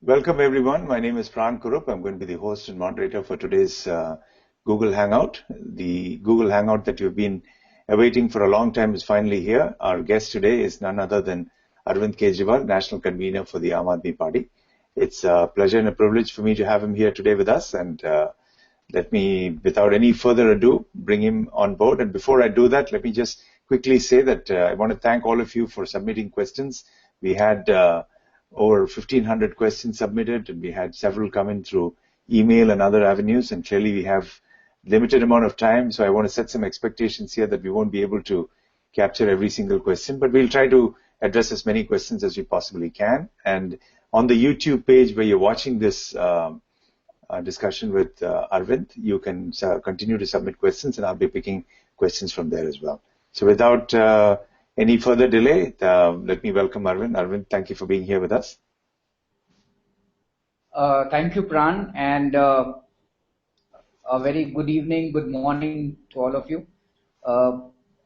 Welcome everyone. My name is Pran Kurup. I'm going to be the host and moderator for today's Google Hangout. The Google Hangout that you've been awaiting for a long time is finally here. Our guest today is none other than Arvind Kejriwal, National Convener for the Aam Aadmi Party. It's a pleasure and a privilege for me to have him here today with us, and let me, without any further ado, bring him on board. And before I do that, let me just quickly say that I want to thank all of you for submitting questions. We had over 1,500 questions submitted, and we had several come in through email and other avenues, and clearly we have limited amount of time, so I want to set some expectations here that we won't be able to capture every single question, but we'll try to address as many questions as we possibly can. And on the YouTube page where you're watching this discussion with Arvind, you can continue to submit questions, and I'll be picking questions from there as well. So without any further delay, let me welcome Arvind. Arvind, thank you for being here with us. Thank you, Pran, and a very good evening, good morning to all of you.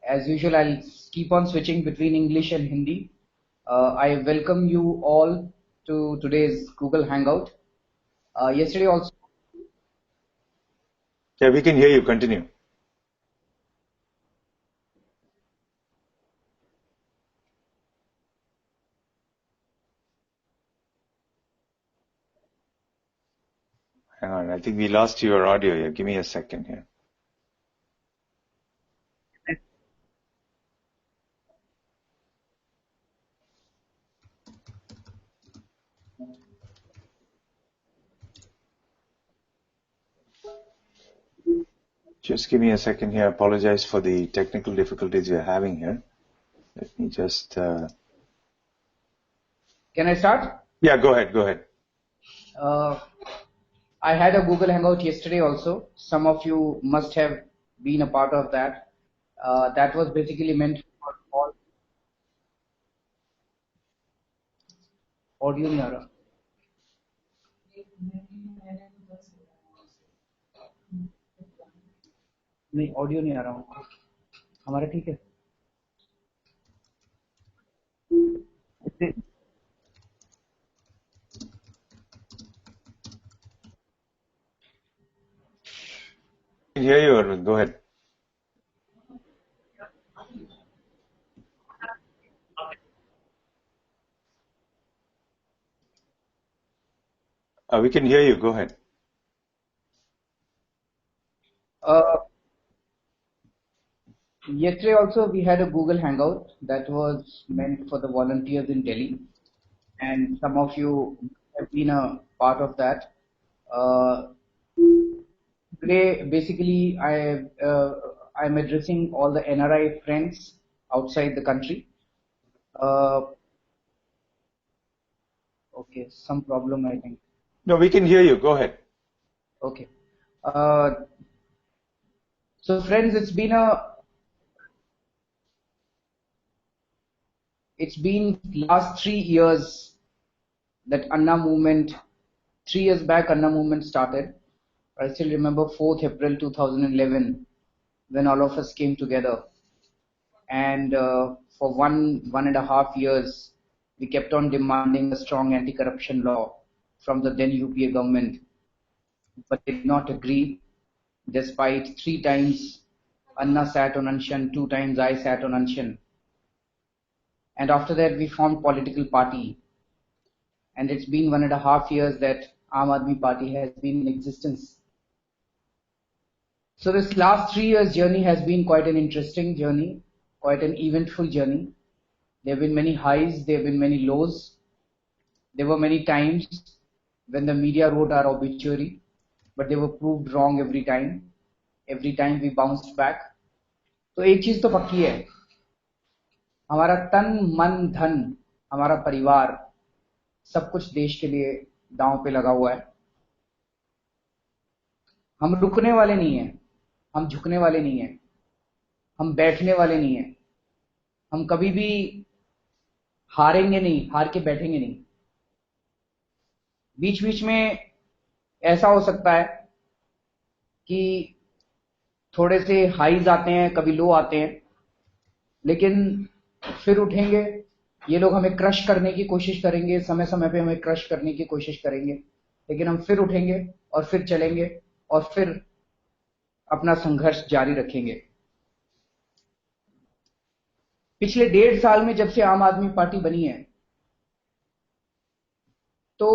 As usual, I'll keep on switching between English and Hindi. I welcome you all to today's Google Hangout. Yesterday also. Yeah, we can hear you. Continue. Hang on, I think we lost your audio here. Give me a second here. Just give me a second here. I apologize for the technical difficulties we're having here. Let me just... Can I start? Yeah, go ahead. Go ahead. I had a Google Hangout yesterday also. Some of you must have been a part of that. That was basically meant for all. Audio नहीं आ रहा. नहीं, audio नहीं आ रहा हूँ. हमारा ठीक है. I can hear you, Arvind. Go ahead. We can hear you. Go ahead. Yesterday also we had a Google Hangout that was meant for the volunteers in Delhi, and some of you have been a part of that. Today, basically, I'm addressing all the NRI friends outside the country. Okay, some problem I think. No, we can hear you. Go ahead. Okay. So friends, it's been last 3 years that Anna movement, 3 years back Anna movement started. I still remember 4th April 2011 when all of us came together, and for one and a half years we kept on demanding a strong anti-corruption law from the then UPA government, but they did not agree, despite 3 times Anna sat on Anshan, 2 times I sat on Anshan. And after that we formed political party, and it's been 1.5 years that Aam Aadmi Party has been in existence. So this last 3 years journey has been quite an interesting journey, quite an eventful journey. There have been many highs, there have been many lows. There were many times when the media wrote our obituary, but they were proved wrong every time. Every time we bounced back. तो एक चीज तो पक्की है, हमारा तन मन धन, हमारा परिवार, सब कुछ देश के लिए दांव पे लगा हुआ है. हम रुकने वाले नहीं हैं, हम झुकने वाले नहीं हैं, हम बैठने वाले नहीं हैं, हम कभी भी हारेंगे नहीं, हार के बैठेंगे नहीं. बीच बीच में ऐसा हो सकता है कि थोड़े से हाईज आते हैं, कभी लो आते हैं, लेकिन फिर उठेंगे, ये लोग हमें क्रश करने की कोशिश करेंगे, समय समय पे हमें क्रश करने की कोशिश करेंगे, लेकिन हम फिर उठेंगे और फिर चलेंगे और फिर अपना संघर्ष जारी रखेंगे। पिछले 1.5 साल में जब से आम आदमी पार्टी बनी है, तो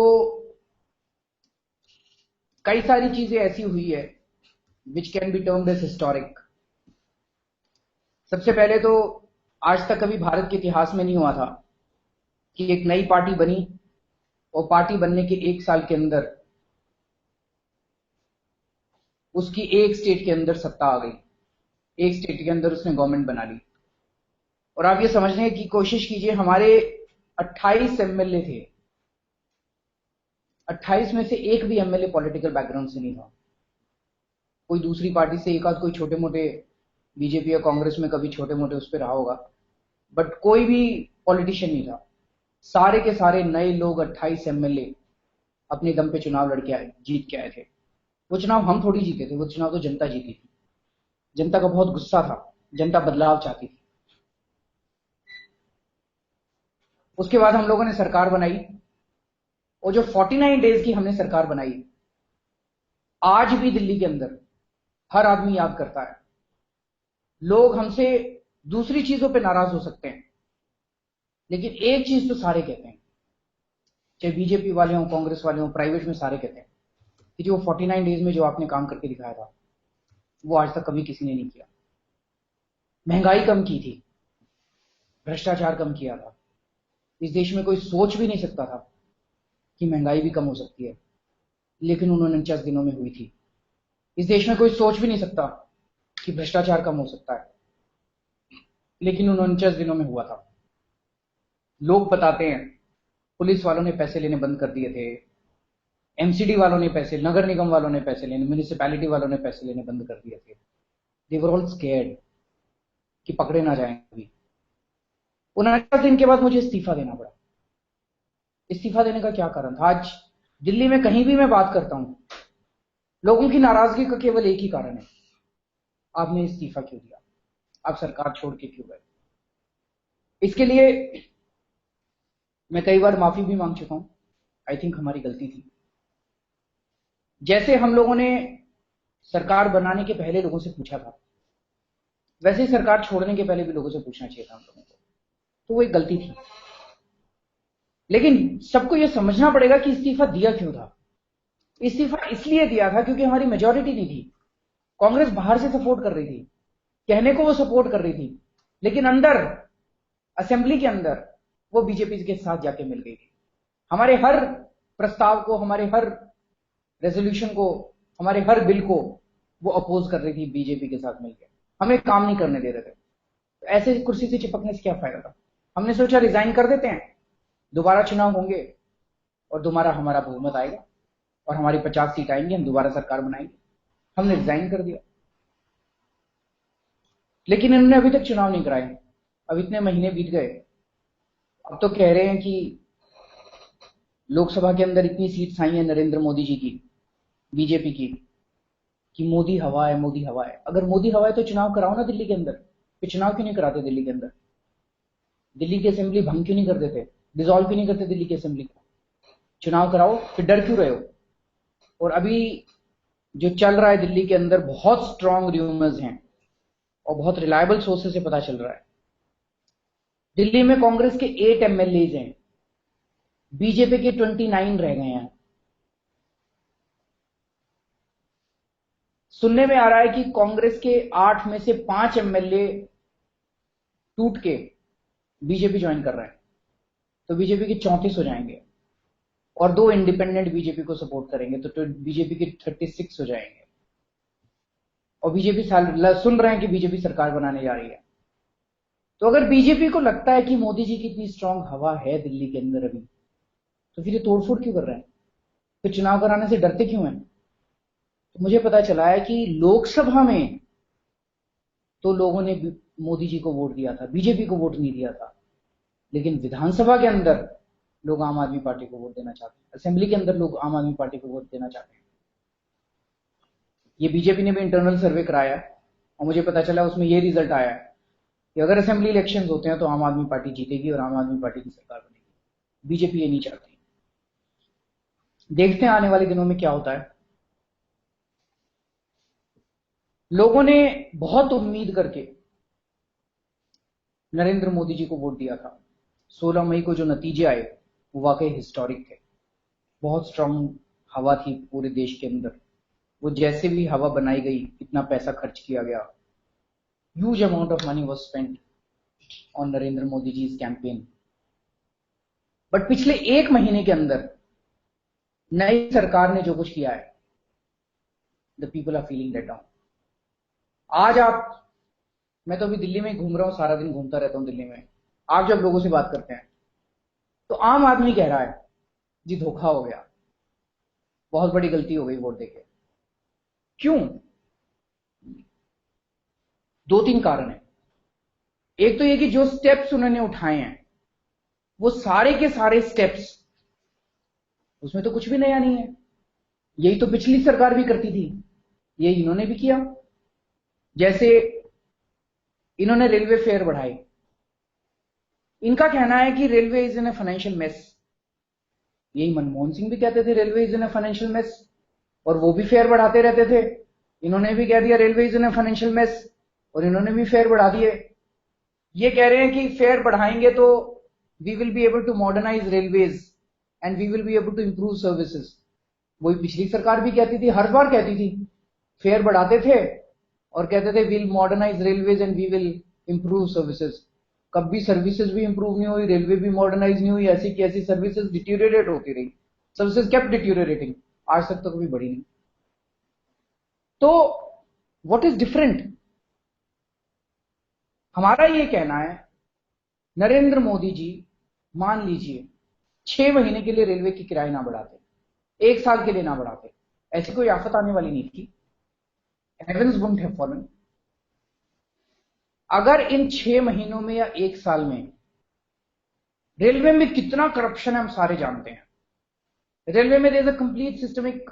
कई सारी चीजें ऐसी हुई है which can be termed as historic. सबसे पहले तो आज तक कभी भारत के इतिहास में नहीं हुआ था कि एक नई पार्टी बनी और पार्टी बनने के 1 साल के अंदर उसकी एक स्टेट के अंदर सत्ता आ गई, एक स्टेट के अंदर उसने गवर्नमेंट बना ली। और आप ये समझने की कोशिश कीजिए, हमारे 28 एमएलए थे, 28 में से एक भी एमएलए पॉलिटिकल बैकग्राउंड से नहीं था। कोई दूसरी पार्टी से एक आध कोई छोटे मोटे बीजेपी या कांग्रेस में कभी छोटे मोटे उस पर रहा होगा, बट कोई भी पॉलिटिशियन नहीं था। सारे के सारे नए लोग 28 एमएलए अपने दम पे चुनाव लड़के आए, जीत के आए थे। वो चुनाव हम थोड़ी जीते थे, वो चुनाव तो जनता जीती थी। जनता का बहुत गुस्सा था, जनता बदलाव चाहती थी। उसके बाद हम लोगों ने सरकार बनाई, और जो 49 डेज की हमने सरकार बनाई, आज भी दिल्ली के अंदर हर आदमी याद करता है। लोग हमसे दूसरी चीजों पे नाराज हो सकते हैं, लेकिन एक चीज तो सारे कहते हैं, चाहे बीजेपी वाले हों, कांग्रेस वाले हों, प्राइवेट में सारे कहते हैं कि जो 49 डेज में जो आपने काम करके दिखाया था, वो आज तक कभी किसी ने नहीं किया। महंगाई कम की थी, भ्रष्टाचार कम किया था। इस देश में कोई सोच भी नहीं सकता था कि महंगाई भी कम हो सकती है, लेकिन उन्होंने 49 दिनों में हुई थी। इस देश में कोई सोच भी नहीं सकता कि भ्रष्टाचार कम हो सकता है, लेकिन उन्होंने 49 दिनों में हुआ था। लोग बताते हैं पुलिस वालों ने पैसे लेने बंद कर दिए थे, एमसीडी वालों ने पैसे, नगर निगम वालों ने पैसे लेने, म्यूनिसिपैलिटी वालों ने पैसे लेने बंद कर दिए थे। दे वर ऑल स्कैर्ड कि पकड़े ना जाएं अभी। 49 दिन के बाद मुझे इस्तीफा देना पड़ा। इस्तीफा देने का क्या कारण था? आज दिल्ली में कहीं भी मैं बात करता हूं, लोगों की नाराजगी का केवल एक ही कारण है, आपने इस्तीफा क्यों दिया, आप सरकार छोड़ के क्यों गए। इसके लिए मैं कई बार माफी भी मांग चुका हूं। आई थिंक हमारी गलती थी। जैसे हम लोगों ने सरकार बनाने के पहले लोगों से पूछा था, वैसे ही सरकार छोड़ने के पहले भी लोगों से पूछना चाहिए था हम लोगों को। तो वो एक गलती थी, लेकिन सबको यह समझना पड़ेगा कि इस्तीफा दिया क्यों था। इस्तीफा इसलिए दिया था क्योंकि हमारी मेजॉरिटी नहीं थी। कांग्रेस बाहर से सपोर्ट कर रही थी, कहने को वो सपोर्ट कर रही थी, लेकिन अंदर असेंबली के अंदर वो बीजेपी के साथ जाके मिल गई थी। हमारे हर प्रस्ताव को, हमारे हर रेजोल्यूशन को, हमारे हर बिल को वो अपोज कर रही थी बीजेपी के साथ मिलकर, हमें काम नहीं करने दे रहे थे। तो ऐसे कुर्सी से चिपकने से क्या फायदा था। हमने सोचा रिजाइन कर देते हैं, दोबारा चुनाव होंगे और दोबारा हमारा बहुमत आएगा और हमारी 50 सीट आएंगी, हम दोबारा सरकार बनाएंगे। हमने रिजाइन कर दिया, लेकिन इन्होंने अभी तक चुनाव नहीं कराए। अब इतने महीने बीत गए, अब तो कह रहे हैं कि लोकसभा के अंदर इतनी सीट्स आई हैं नरेंद्र मोदी जी की, बीजेपी की, कि मोदी हवा है, मोदी हवा है। अगर मोदी हवा है तो चुनाव कराओ ना दिल्ली के अंदर। फिर चुनाव क्यों नहीं कराते दिल्ली के अंदर? दिल्ली की असेंबली भंग क्यों नहीं कर देते, डिसॉल्व क्यों नहीं करते दिल्ली की असेंबली को? चुनाव कराओ, फिर डर क्यों रहे हो? और अभी जो चल रहा है दिल्ली के अंदर, बहुत स्ट्रॉन्ग र्यूमर्स हैं और बहुत रिलायबल सोर्सेस से पता चल रहा है, दिल्ली में कांग्रेस के 8 एमएलए हैं, बीजेपी के 29 रह गए हैं। सुनने में आ रहा है कि कांग्रेस के 8 में से 5 एमएलए टूट के बीजेपी ज्वाइन कर रहे हैं, तो बीजेपी के 34 हो जाएंगे और 2 इंडिपेंडेंट बीजेपी को सपोर्ट करेंगे, तो बीजेपी के 36 हो जाएंगे। और बीजेपी सुन रहे हैं कि बीजेपी सरकार बनाने जा रही है। तो अगर बीजेपी को लगता है कि मोदी जी की इतनी स्ट्रांग हवा है दिल्ली के अंदर अभी, तो फिर ये तोड़फोड़ क्यों कर रहे हैं? फिर चुनाव कराने से डरते क्यों हैं? तो मुझे पता चला है कि लोकसभा में तो लोगों ने मोदी जी को वोट दिया था, बीजेपी को वोट नहीं दिया था, लेकिन विधानसभा के अंदर लोग आम आदमी पार्टी को वोट देना चाहते हैं, असेंबली के अंदर लोग आम आदमी पार्टी को वोट देना चाहते हैं। ये बीजेपी ने भी इंटरनल सर्वे कराया और मुझे पता चला उसमें ये रिजल्ट आया कि अगर असेंबली इलेक्शंस होते हैं तो आम आदमी पार्टी जीतेगी और आम आदमी पार्टी की सरकार बनेगी। बीजेपी ये नहीं चाहती। देखते हैं आने वाले दिनों में क्या होता है। लोगों ने बहुत उम्मीद करके नरेंद्र मोदी जी को वोट दिया था। 16 मई को जो नतीजे आए वो वाकई हिस्टोरिक थे। बहुत स्ट्रांग हवा थी पूरे देश के अंदर। वो जैसे भी हवा बनाई गई, इतना पैसा खर्च किया गया, huge amount of money was spent on Narendra Modi ji campaign. But पिछले 1 महीने के अंदर नई सरकार ने जो कुछ किया है, the people are feeling let down. आज मैं तो अभी दिल्ली में घूम रहा हूं, सारा दिन घूमता रहता हूं दिल्ली में। आप जब लोगों से बात करते हैं तो आम आदमी कह रहा है जी धोखा हो गया, बहुत बड़ी गलती हो गई वोट देके। क्यों? 2-3 कारण है। एक तो ये कि जो स्टेप्स उन्होंने उठाए हैं वो सारे के सारे स्टेप्स, उसमें तो कुछ भी नया नहीं है। यही तो पिछली सरकार भी करती थी, यही इन्होंने भी किया। जैसे इन्होंने रेलवे फेयर बढ़ाए। इनका कहना है कि railway is in a financial mess. यही मनमोहन सिंह भी कहते थे railway is in a financial mess, और वो भी फेयर बढ़ाते रहते थे। इन्होंने भी कह दिया railway is in a financial mess, और इन्होंने भी फेयर बढ़ा दिए। ये कह रहे हैं कि फेयर बढ़ाएंगे तो we will be able to modernise railways and we will be able to improve services. वही पिछली सरकार भी कहती थी, हर बार कहती थी। फेयर बढ़ाते थे और कहते थे will modernise railways and we will improve services. कभी सर्विसेज भी इंप्रूव नहीं हुई, रेलवे भी मॉडर्नाइज नहीं हुई, ऐसी की ऐसी सर्विसेज डिटीरियोरेट होती रही। सर्विसेज केप्ट डिटीरियोरेटिंग, आज तक तो कभी बढ़ी नहीं। तो व्हाट इज डिफरेंट? हमारा ये कहना है, नरेंद्र मोदी जी मान लीजिए 6 महीने के लिए रेलवे की किराए ना बढ़ाते, 1 साल के लिए ना बढ़ाते, ऐसी कोई आफत आने वाली नहीं थी। Heavens wouldn't have fallen. अगर इन 6 महीनों में या 1 साल में रेलवे में कितना करप्शन है हम सारे जानते हैं। रेलवे में there is a complete systemic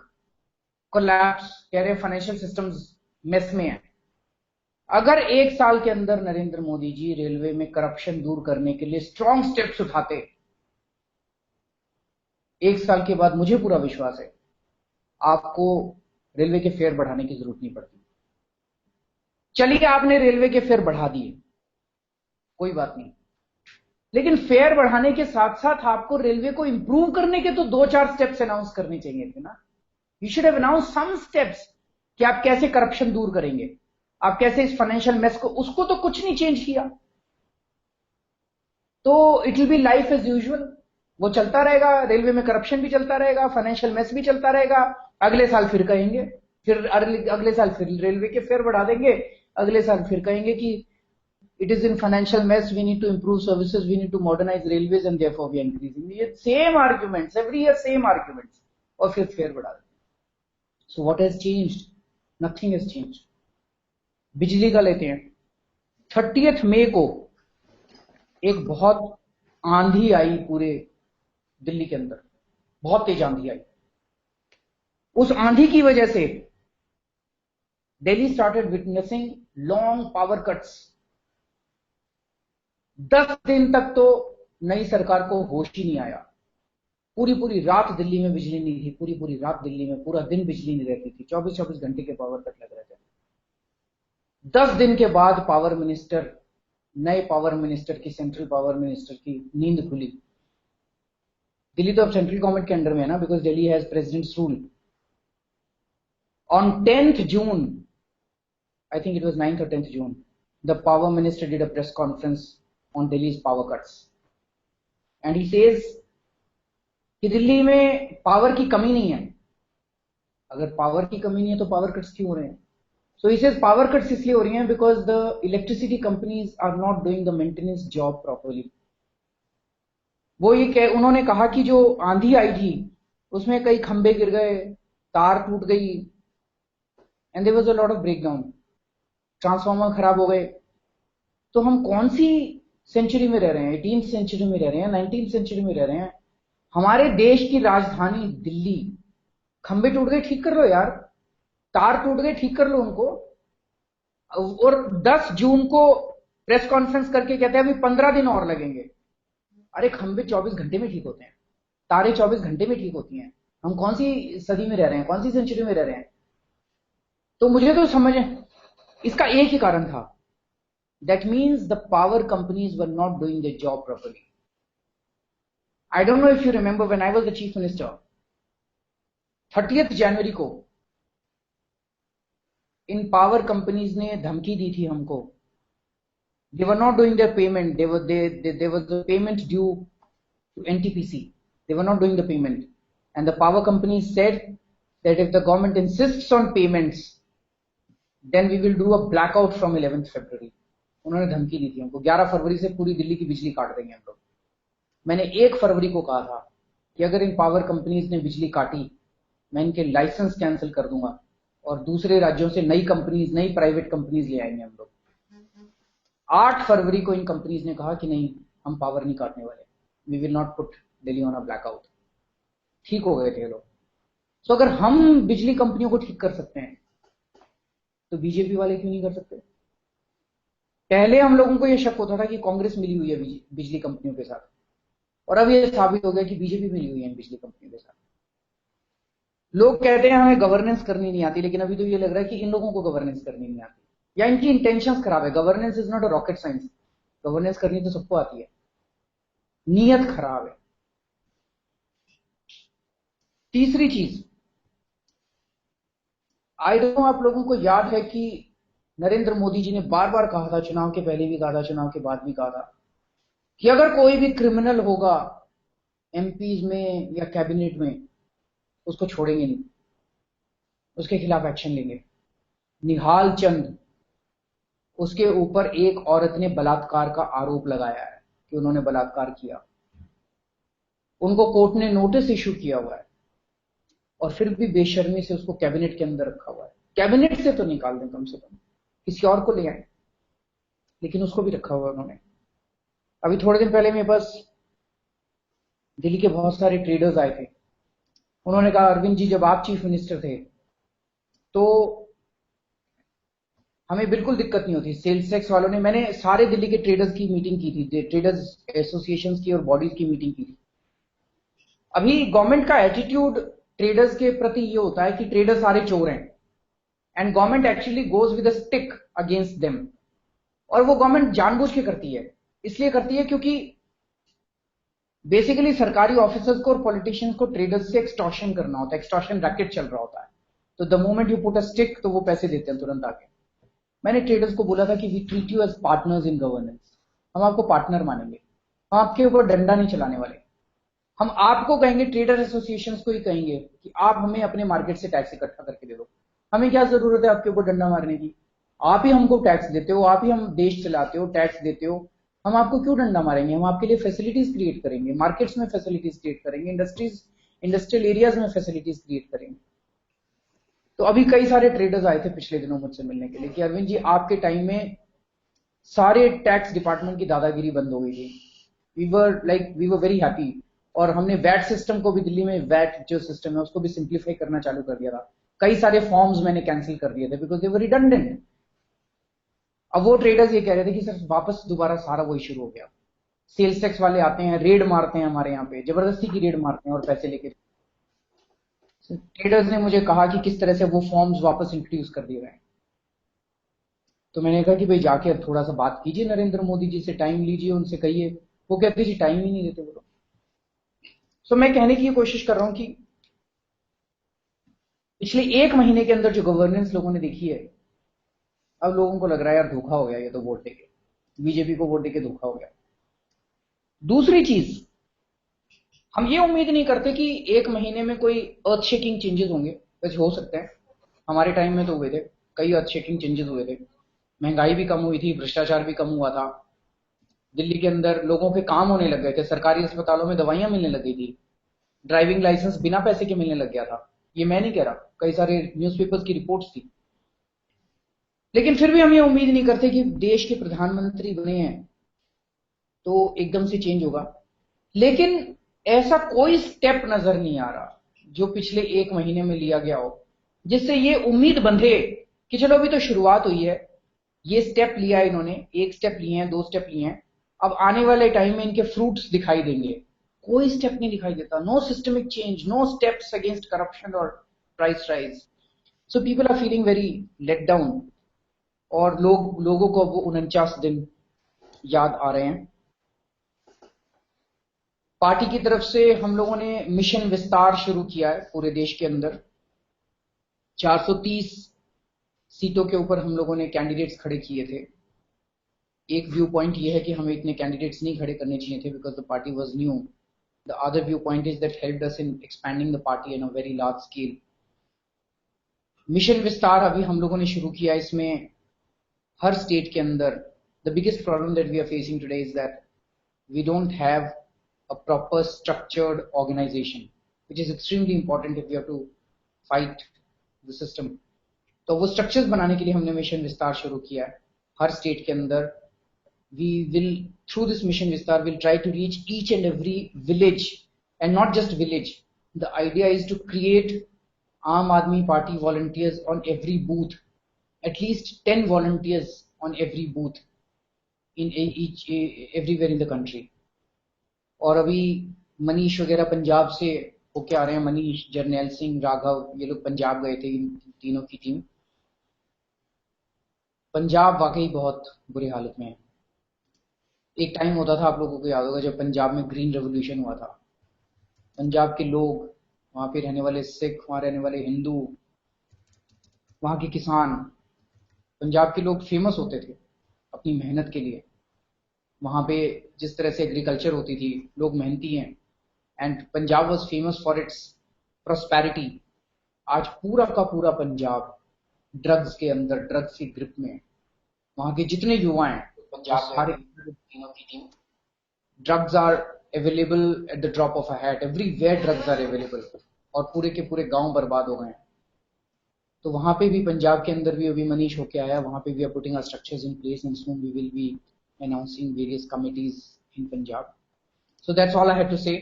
collapse, कह रहे फाइनेंशियल सिस्टम्स मेस में है। अगर 1 साल के अंदर नरेंद्र मोदी जी रेलवे में करप्शन दूर करने के लिए स्ट्रॉन्ग स्टेप्स उठाते, 1 साल के बाद मुझे पूरा विश्वास है आपको रेलवे के फेयर बढ़ाने की जरूरत नहीं पड़ती। चलिए आपने रेलवे के फेयर बढ़ा दिए, कोई बात नहीं, लेकिन फेयर बढ़ाने के साथ साथ आपको रेलवे को इंप्रूव करने के तो 2-4 स्टेप्स अनाउंस करने चाहिए थे ना। You should have announce some steps कि आप कैसे करप्शन दूर करेंगे, आप कैसे इस फाइनेंशियल मेस को, उसको तो कुछ नहीं चेंज किया। तो it will be life as usual, वो चलता रहेगा। रेलवे में करप्शन भी चलता रहेगा, फाइनेंशियल मेस भी चलता रहेगा। अगले साल फिर कहेंगे, फिर अगले साल फिर रेलवे के फेयर बढ़ा देंगे, अगले साल फिर कहेंगे कि it is in financial mess, we need to improve services, we need to modernize railways and therefore we are increasing. ये same arguments every year, same arguments, और फिर फेयर बढ़ा देंगे। So what has changed? Nothing has changed. बिजली का लेते हैं। 30th मई को एक बहुत आंधी आई पूरे दिल्ली के अंदर, बहुत तेज आंधी आई। उस आंधी की वजह से Delhi started witnessing long power cuts. 10 दिन तक तो नई सरकार को होश ही नहीं आया। पूरी रात दिल्ली में बिजली नहीं थी, पूरी रात दिल्ली में पूरा दिन बिजली नहीं रहती थी, 24 घंटे के पावर कट लग रहे थे। 10 दिन के बाद नए पावर मिनिस्टर की, सेंट्रल पावर मिनिस्टर की नींद खुली। दिल्ली तो अब सेंट्रल गवर्नमेंट के अंडर में है ना, because Delhi has presidents rule. On 10th June, I think it was 9th or 10th June, the power minister did a press conference on Delhi's power cuts, and he says कि दिल्ली में power की कमी नहीं है। अगर पावर की कमी नहीं है तो पावर कट्स क्यों हो रहे हैं? So he says power cuts इसलिए हो रही हैं because the electricity companies are not doing the maintenance job properly. उन्होंने कहा कि जो आंधी आई थी उसमें कई खंबे गिर गए, तार टूट गई, and there was a lot of breakdown, transformer खराब हो गए। तो हम कौन सी सेंचुरी में रह रहे हैं? 18th सेंचुरी में रह रहे हैं, 19th सेंचुरी में रह रहे हैं। हमारे देश की राजधानी दिल्ली, खंबे टूट गए ठीक कर लो यार, तार टूट गए ठीक कर लो उनको। और 10 जून को प्रेस कॉन्फ्रेंस करके कहते हैं अभी 15 दिन और लगेंगे। अरे खंबे 24 घंटे में ठीक होते हैं, तारे 24 घंटे में ठीक होती हैं। हम कौन सी सदी में रह रहे हैं, कौन सी सेंचुरी में रह रहे हैं? तो मुझे तो समझ, इसका एक ही कारण था, that means the power companies were not doing the job properly. I don't know if you remember when I was the chief minister, 30 जनवरी को इन पावर कंपनीज ने धमकी दी थी हमको। They were not doing their payment. There was a payment due to NTPC. They were not doing the payment, and the power companies said that if the government insists on payments, then we will do a blackout from 11th February. उन्होंने धमकी दी थी हमको, 11 फरवरी से पूरी दिल्ली की बिजली काट देंगे हम लोग। मैंने 1 फरवरी को कहा था कि अगर इन पावर कंपनीज ने बिजली काटी, मैं इनके लाइसेंस कैंसिल कर दूंगा और दूसरे राज्यों से नई कंपनीज, नई प्राइवेट कंपनीज ले आएंगे हम लोग। 8 फरवरी को इन कंपनीज ने कहा कि नहीं, हम पावर नहीं काटने वाले, we will not put Delhi on a blackout. ठीक हो गए थे लोग। तो अगर हम बिजली कंपनियों को ठीक कर सकते हैं तो बीजेपी वाले क्यों नहीं कर सकते? पहले हम लोगों को यह शक होता था कि कांग्रेस मिली हुई है बिजली कंपनियों के साथ, और अब यह साबित हो गया कि बीजेपी मिली हुई है बिजली कंपनियों के साथ। लोग कहते हैं हमें गवर्नेंस करनी नहीं आती, लेकिन अभी तो ये लग रहा है कि इन लोगों को गवर्नेंस करनी नहीं आती, या इनकी इंटेंशंस खराब है। Governance is not a rocket science, governance करनी तो सबको आती है, नीयत खराब है। तीसरी चीज, आई डोंट नो आप लोगों को याद है कि नरेंद्र मोदी जी ने बार बार कहा था, चुनाव के पहले भी कहा था, चुनाव के बाद भी कहा था, कि अगर कोई भी क्रिमिनल होगा एमपीज में या कैबिनेट में, उसको छोड़ेंगे नहीं, उसके खिलाफ एक्शन लेंगे। निहाल चंद, उसके ऊपर एक औरत ने बलात्कार का आरोप लगाया है कि उन्होंने बलात्कार किया, उनको कोर्ट ने नोटिस इशू किया हुआ है, और फिर भी बेशर्मी से उसको कैबिनेट के अंदर रखा हुआ है। कैबिनेट से तो निकाल दें, कम से कम किसी और को ले आए, लेकिन उसको भी रखा हुआ है उन्होंने। अभी थोड़े दिन पहले मेरे पास दिल्ली के बहुत सारे ट्रेडर्स आए थे। उन्होंने कहा, अरविंद जी जब आप चीफ मिनिस्टर थे तो हमें बिल्कुल दिक्कत नहीं होती। सेल्स टैक्स वालों ने, मैंने सारे दिल्ली के ट्रेडर्स की मीटिंग की थी, ट्रेडर्स एसोसिएशंस की और बॉडीज की मीटिंग की थी। अभी गवर्नमेंट का एटीट्यूड ट्रेडर्स के प्रति ये होता है कि ट्रेडर्स सारे चोर हैं, and government actually goes with a stick against them. और वो गवर्नमेंट जानबूझ के करती है, इसलिए करती है क्योंकि बेसिकली सरकारी ऑफिसर्स को और पॉलिटिशियंस को ट्रेडर्स से एक्सटॉर्शन करना होता है, एक्सटॉर्शन रैकेट चल रहा होता है। तो the moment you put a stick, तो वो पैसे देते हैं तुरंत आके। मैंने ट्रेडर्स को बोला था कि we treat you as partners in governance, हम आपको पार्टनर मानेंगे, हम आपके ऊपर डंडा नहीं चलाने वाले। हम आपको कहेंगे, ट्रेडर एसोसिएशंस को ही कहेंगे कि आप हमें अपने मार्केट से टैक्स इकट्ठा करके दे दो, हमें क्या जरूरत है आपके ऊपर डंडा मारने की? आप ही हमको टैक्स देते हो, आप ही हम देश चलाते हो, टैक्स देते हो, हम आपको क्यों डंडा मारेंगे? हम आपके लिए फैसिलिटीज क्रिएट करेंगे, मार्केट्स में फैसिलिटीज क्रिएट करेंगे, इंडस्ट्रियल एरियाज में फैसिलिटीज क्रिएट करेंगे। तो अभी कई सारे ट्रेडर्स आए थे पिछले दिनों मुझसे मिलने के लिए कि अरविंद जी आपके टाइम में सारे टैक्स डिपार्टमेंट की दादागिरी बंद हो गई थी, वी वर वेरी हैप्पी। और हमने वैट सिस्टम को भी, दिल्ली में वैट जो सिस्टम है उसको भी सिंप्लीफाई करना चालू कर दिया था। कई सारे फॉर्म्स मैंने कैंसिल कर दिए थे बिकॉज दे वर रिडंडेंट। अब वो ट्रेडर्स ये कह रहे थे कि सर वापस दोबारा सारा वही शुरू हो गया, सेल्स टैक्स वाले आते हैं, रेड मारते हैं हमारे यहाँ पे, जबरदस्ती की रेड मारते हैं और पैसे लेके। ट्रेडर्स ने मुझे कहा कि किस तरह से वो फॉर्म्स वापस इंट्रोड्यूस कर दिए गए। तो मैंने कहा कि भाई जाके थोड़ा सा बात कीजिए नरेंद्र मोदी जी से, टाइम लीजिए, उनसे कहिए। वो कहते जी टाइम ही नहीं देते वो लोग। सो मैं कहने की ये कोशिश कर रहा हूं कि पिछले 1 महीने के अंदर जो गवर्नेंस लोगों ने देखी है, अब लोगों को लग रहा है यार धोखा हो गया, ये तो वोट देके, बीजेपी को वोट देके धोखा हो गया। दूसरी चीज, हम ये उम्मीद नहीं करते कि 1 महीने में कोई अर्थ शेकिंग चेंजेस होंगे, वैसे हो सकते हैं, हमारे टाइम में तो हुए थे, कई अर्थ शेकिंग चेंजेस हुए थे। महंगाई भी कम हुई थी, भ्रष्टाचार भी कम हुआ था, दिल्ली के अंदर लोगों के काम होने लग गए थे, सरकारी अस्पतालों में दवाइयां मिलने लग गई थी, ड्राइविंग लाइसेंस बिना पैसे के मिलने लग गया था। ये मैं नहीं कह रहा, कई सारे न्यूज़पेपर्स की रिपोर्ट्स थी। लेकिन फिर भी हम ये उम्मीद नहीं करते कि देश के प्रधानमंत्री बने हैं तो एकदम से चेंज होगा। लेकिन ऐसा कोई स्टेप नजर नहीं आ रहा जो पिछले 1 महीने में लिया गया हो, जिससे ये उम्मीद बंधे कि चलो अभी तो शुरुआत हुई है, ये स्टेप लिया इन्होंने, एक स्टेप लिए हैं, 2 स्टेप लिए हैं, अब आने वाले टाइम में इनके फ्रूट्स दिखाई देंगे. कोई स्टेप नहीं दिखाई देता. No systemic change, no steps against corruption और price rise. So people are feeling very let down. और लोगों को वो 49 दिन याद आ रहे हैं. पार्टी की तरफ से हम लोगों ने मिशन विस्तार शुरू किया है पूरे देश के अंदर. 430 सीटों के ऊपर हम लोगों ने कैंडिडेट्स खड़े किए थे. एक व्यू पॉइंट ये है कि हमें इतने कैंडिडेट्स नहीं खड़े करने चाहिए थे because the party was new. The other view point is that helped us in expanding the party in a very large scale. Mission विस्तार अभी हम लोगों ने शुरू किया. इसमें हर स्टेट के अंदर the biggest problem that we are facing today is that we don't have a proper structured organization, which is extremely important if we have to fight the system. तो वो स्ट्रक्चर्स बनाने के लिए हमने मिशन विस्तार शुरू किया है हर स्टेट के अंदर. we will, through this mission vistar, will try to reach each and every village, and not just village. The idea is to create Aam Aadmi Party volunteers on every booth, at least 10 volunteers on every booth in everywhere in the country. और अभी मनीष वगैरह पंजाब से होके आ रहे हैं. मनीष, जर्नैल सिंह, राघव, ये लोग पंजाब गए थे. इन तीनों की टीम. पंजाब वाकई बहुत बुरी हालत में है. एक टाइम होता था, आप लोगों को याद होगा, जब पंजाब में ग्रीन रेवोल्यूशन हुआ था. पंजाब के लोग, वहां पे रहने वाले सिख, वहां रहने वाले हिंदू, वहां के किसान, पंजाब के लोग फेमस होते थे अपनी मेहनत के लिए. वहां पे जिस तरह से एग्रीकल्चर होती थी, लोग मेहनती हैं. And Punjab was famous for its prosperity. आज पूरा का पूरा पंजाब ड्रग्स के अंदर, ड्रग्स की ग्रिप में. वहां के जितने युवा हैं पंजाब, सारे तीनों की team. Drugs are available at the drop of a hat. Everywhere drugs are available. और पूरे के पूरे गांव बर्बाद हो गए हैं. तो वहां पे भी, पंजाब के अंदर भी अभी मनीष होके आया. वहां पे we are putting our structures in place and soon we will be announcing various committees in Punjab. So that's all I had to say,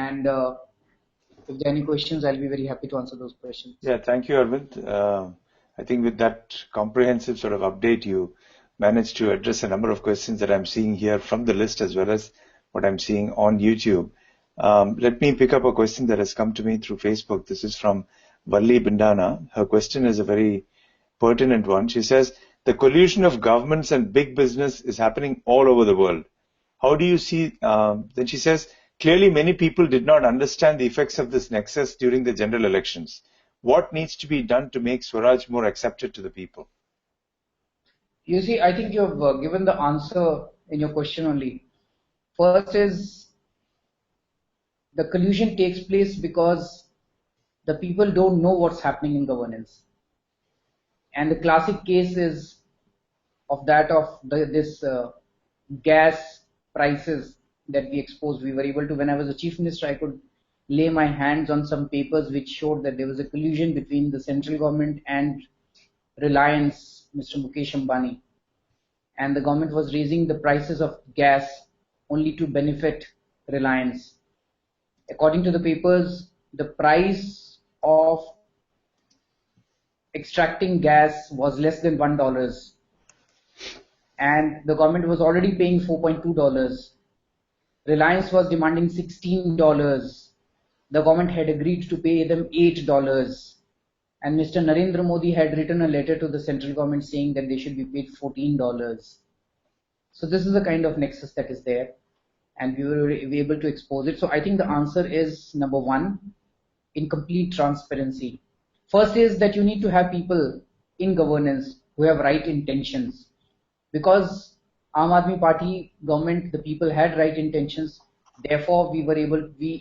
and if there are any questions, I'll be very happy to answer those questions. Yeah, thank you, Arvind. I think with that comprehensive sort of update, you managed to address a number of questions that I'm seeing here from the list as well as what I'm seeing on YouTube. Let me pick up a question that has come to me through Facebook. This is from Valli Bindana. Her question is a very pertinent one. She says, the collusion of governments and big business is happening all over the world. How do you see, then she says, clearly many people did not understand the effects of this nexus during the general elections. What needs to be done to make Swaraj more accepted to the people? You see, I think you have given the answer in your question only. First is, the collusion takes place because the people don't know what's happening in governance. And the classic case is of that of this gas prices that we exposed. We were able to, when I was the chief minister, I could lay my hands on some papers which showed that there was a collusion between the central government and Reliance, Mr. Mukesh Ambani. And the government was raising the prices of gas only to benefit Reliance. According to the papers, the price of extracting gas was less than $1, and the government was already paying $4.2. Reliance was demanding $16. The government had agreed to pay them $8, and Mr. Narendra Modi had written a letter to the central government saying that they should be paid $14. So this is the kind of nexus that is there, and we were able to expose it. So I think the answer is, number one, in complete transparency. First is that you need to have people in governance who have right intentions. Because Aam Aadmi Party government, the people had right intentions. Therefore, I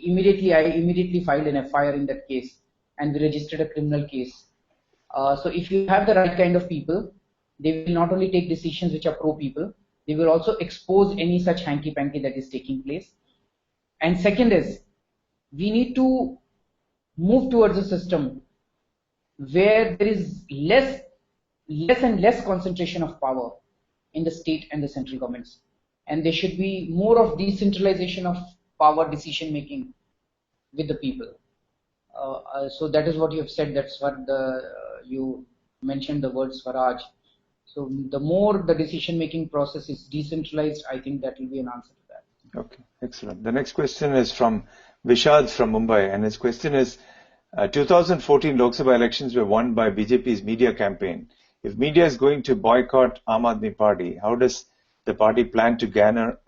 immediately filed an FIR in that case, and we registered a criminal case. So if you have the right kind of people, they will not only take decisions which are pro people, they will also expose any such hanky-panky that is taking place. And second is, we need to move towards a system where there is less and less concentration of power in the state and the central governments, and there should be more of decentralization of power decision making with the people. So that is what you have said. That's what you mentioned the word Swaraj. So the more the decision-making process is decentralized, I think that will be an answer to that. Okay, excellent. The next question is from Vishad from Mumbai, and his question is, 2014 Lok Sabha elections were won by BJP's media campaign. If media is going to boycott Aam Aadmi Party, how does the party plan to garner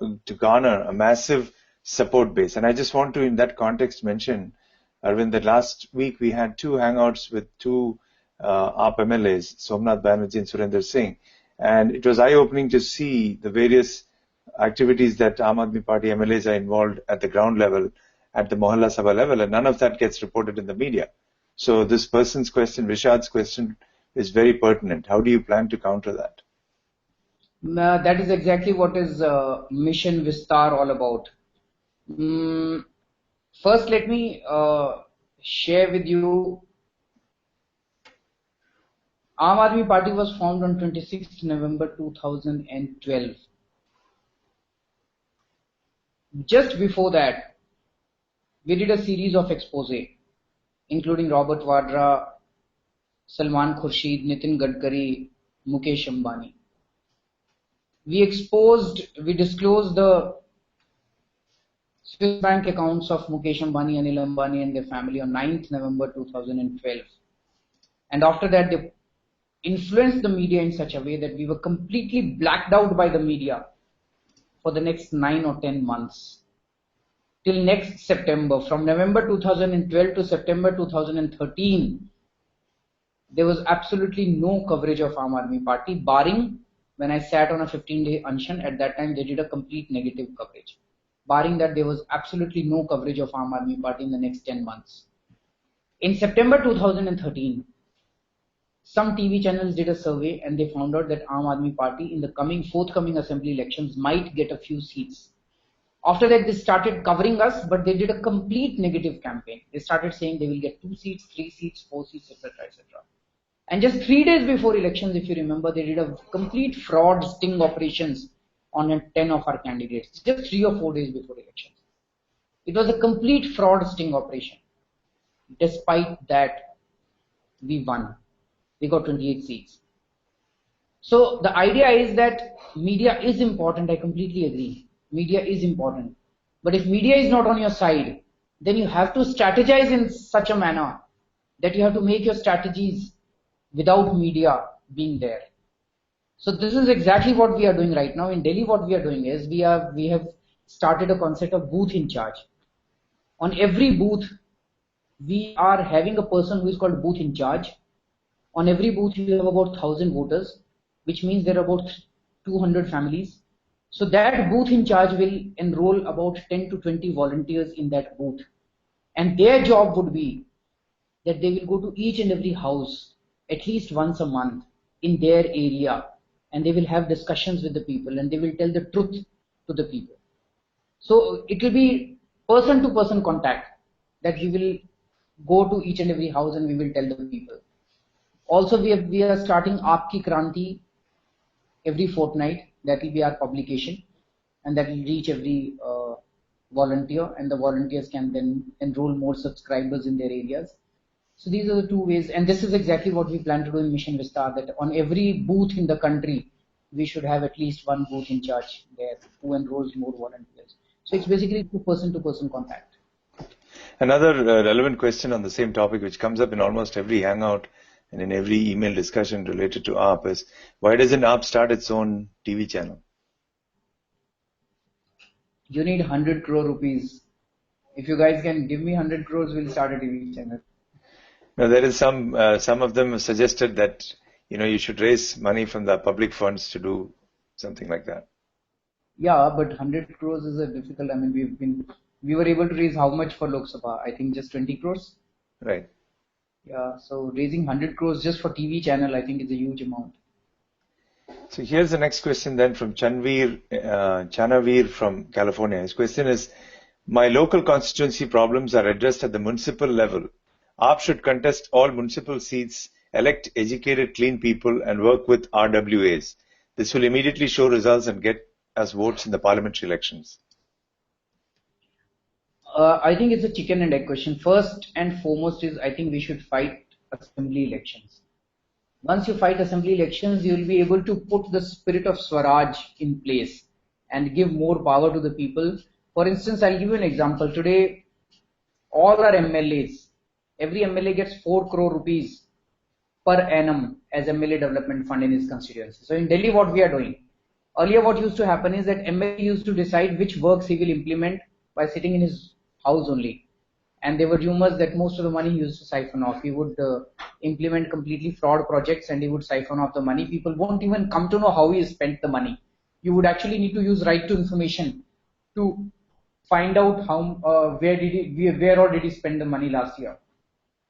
a massive support base? And I just want to, in that context, mention, Arvind, that last week we had two hangouts with two AAP MLAs, Somnath Banerjee and Surinder Singh, and it was eye-opening to see the various activities that Aam Aadmi Party MLAs are involved at the ground level, at the Mohalla Sabha level, and none of that gets reported in the media. So this person's question, Vishad's question, is very pertinent. How do you plan to counter that? That is exactly what is Mission Vistar all about. First, let me share with you. Aam Aadmi Party was formed on 26th November 2012. Just before that, we did a series of expose, including Robert Vadra, Salman Khurshid, Nitin Gadkari, Mukesh Ambani. We disclosed the Swiss bank accounts of Mukesh Ambani, Anil Ambani and their family on 9th November 2012. And after that, they influenced the media in such a way that we were completely blacked out by the media for the next 9 or 10 months. Till next September, from November 2012 to September 2013, there was absolutely no coverage of Aam Aadmi Party, barring when I sat on a 15-day unshan. At that time, they did a complete negative coverage. Barring that, there was absolutely no coverage of Aam Aadmi Party in the next 10 months. In September 2013, some TV channels did a survey and they found out that Aam Aadmi Party in the forthcoming assembly elections might get a few seats. After that, they started covering us, but they did a complete negative campaign. They started saying they will get 2 seats, 3 seats, 4 seats, etc., etc. And just 3 days before elections, if you remember, they did a complete fraud sting operations on 10 of our candidates, just 3 or 4 days before elections. It was a complete fraud sting operation. Despite that, we won. We got 28 seats. So the idea is that media is important. I completely agree. Media is important. But if media is not on your side, then you have to strategize in such a manner that you have to make your strategies without media being there. So this is exactly what we are doing right now. In Delhi, what we are doing is we have started a concept of booth in charge. On every booth, we are having a person who is called booth in charge. On every booth, you have about 1,000 voters, which means there are about 200 families. So that booth in charge will enroll about 10 to 20 volunteers in that booth. And their job would be that they will go to each and every house at least once a month in their area, and they will have discussions with the people and they will tell the truth to the people. So it will be person to person contact, that we will go to each and every house and we will tell the people. Also, we are starting Aapki Kranti every fortnight. That will be our publication, and that will reach every volunteer, and the volunteers can then enroll more subscribers in their areas. So these are the 2 ways, and this is exactly what we plan to do in Mission Vistar, that on every booth in the country, we should have at least 1 booth in charge there who enrolls more volunteers. So it's basically person to person contact. Another relevant question on the same topic, which comes up in almost every hangout and in every email discussion related to AAP, is why doesn't AAP start its own TV channel? You need 100 crore rupees. If you guys can give me 100 crores, we'll start a TV channel. Now, there is some of them have suggested that, you should raise money from the public funds to do something like that. Yeah, but 100 crores is a difficult. I mean, we were able to raise how much for Lok Sabha? I think just 20 crores. Right. Yeah, so raising 100 crores just for TV channel, I think is a huge amount. So here's the next question then from Chanavir from California. His question is, my local constituency problems are addressed at the municipal level. AAP should contest all municipal seats, elect educated, clean people, and work with RWAs. This will immediately show results and get us votes in the parliamentary elections. I think it's a chicken and egg question. First and foremost is I think we should fight assembly elections. Once you fight assembly elections, you will be able to put the spirit of Swaraj in place and give more power to the people. For instance, I'll give you an example. Today, all our MLAs, every MLA gets 4 crore rupees per annum as MLA development fund in his constituency. So in Delhi, what we are doing, earlier what used to happen is that MLA used to decide which works he will implement by sitting in his house only. And there were rumors that most of the money he used to siphon off. He would implement completely fraud projects and he would siphon off the money. People won't even come to know how he spent the money. You would actually need to use right to information to find out how where all did he spend the money last year.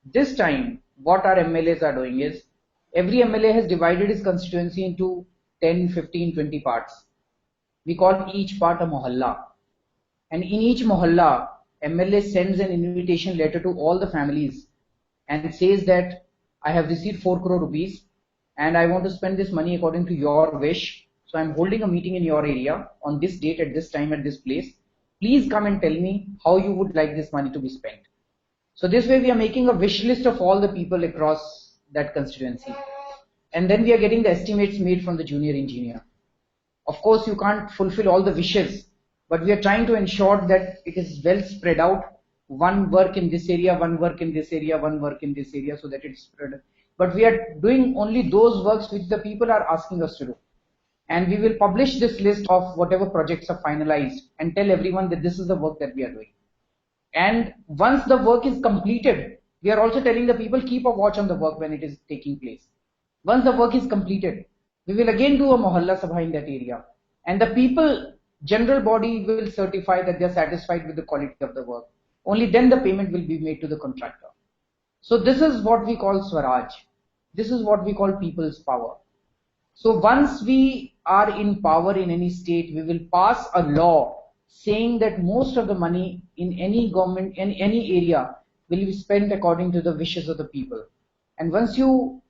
This time, what our MLAs are doing is, every MLA has divided his constituency into 10, 15, 20 parts. We call each part a mohalla. And in each mohalla, MLA sends an invitation letter to all the families and says that I have received 4 crore rupees and I want to spend this money according to your wish. So I'm holding a meeting in your area on this date, at this time, at this place. Please come and tell me how you would like this money to be spent. So this way we are making a wish list of all the people across that constituency. And then we are getting the estimates made from the junior engineer. Of course, you can't fulfill all the wishes, but we are trying to ensure that it is well spread out. One work in this area, one work in this area, one work in this area, so that it's spread. But we are doing only those works which the people are asking us to do. And we will publish this list of whatever projects are finalized and tell everyone that this is the work that we are doing. And once the work is completed, we are also telling the people, keep a watch on the work when it is taking place. Once the work is completed, we will again do a mohalla sabha in that area. And the people, general body will certify that they are satisfied with the quality of the work. Only then the payment will be made to the contractor. So this is what we call Swaraj. This is what we call people's power. So once we are in power in any state, we will pass a law saying that most of the money in any government, in any area, will be spent according to the wishes of the people. And once you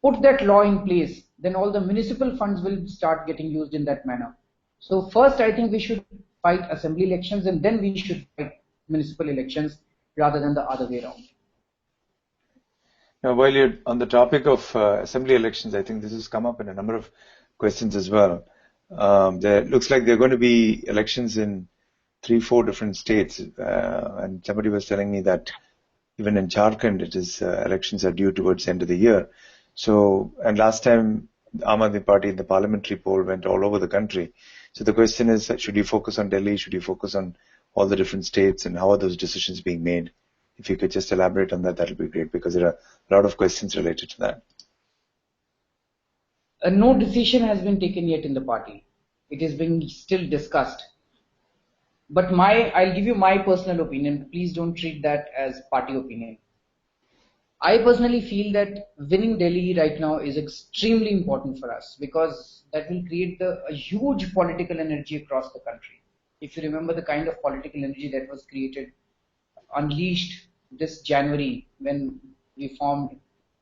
put that law in place, then all the municipal funds will start getting used in that manner. So first, I think we should fight assembly elections and then we should fight municipal elections rather than the other way around. Now, while you're on the topic of assembly elections, I think this has come up in a number of questions as well. There looks like there are going to be elections in 3-4 different states, and somebody was telling me that even in Jharkhand, it is elections are due towards the end of the year. So, and last time, the Aam Aadmi Party in the parliamentary poll went all over the country. So the question is, should you focus on Delhi? Should you focus on all the different states? And how are those decisions being made? If you could just elaborate on that, that would be great, because there are a lot of questions related to that. No decision has been taken yet in the party. It is being still discussed. But I'll give you my personal opinion. Please don't treat that as party opinion. I personally feel that winning Delhi right now is extremely important for us because that will create a huge political energy across the country. If you remember the kind of political energy that was created, unleashed this January when we formed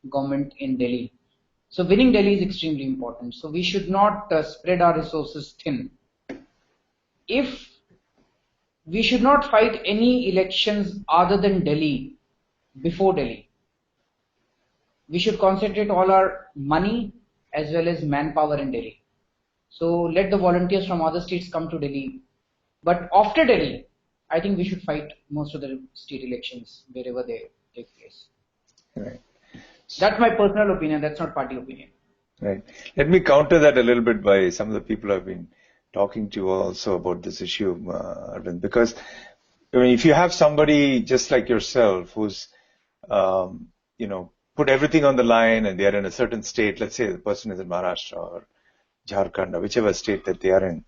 government in Delhi. So winning Delhi is extremely important. So we should not spread our resources thin. If we should not fight any elections other than Delhi before Delhi. We should concentrate all our money as well as manpower in Delhi. So let the volunteers from other states come to Delhi. But after Delhi, I think we should fight most of the state elections wherever they take place. Right. That's my personal opinion. That's not party opinion. Right. Let me counter that a little bit by some of the people I've been talking to also about this issue, Arvind, because I mean, if you have somebody just like yourself who's, put everything on the line and they are in a certain state, let's say the person is in Maharashtra or Jharkhand or whichever state that they are in,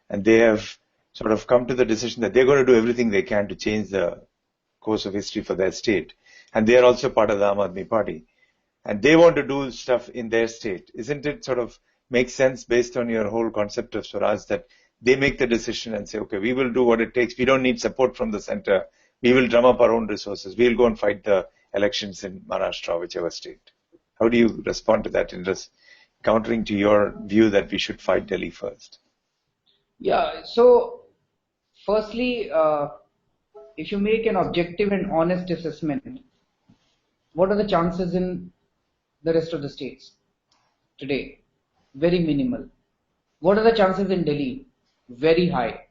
and they have sort of come to the decision that they're going to do everything they can to change the course of history for their state. And they are also part of the Aam Aadmi Party. And they want to do stuff in their state. Isn't it sort of make sense based on your whole concept of Swaraj that they make the decision and say, okay, we will do what it takes. We don't need support from the center. We will drum up our own resources. We'll go and fight the elections in Maharashtra, whichever state. How do you respond to that in just countering to your view that we should fight Delhi first? Yeah, so firstly, if you make an objective and honest assessment, what are the chances in the rest of the states today? Very minimal. What are the chances in Delhi? Very high.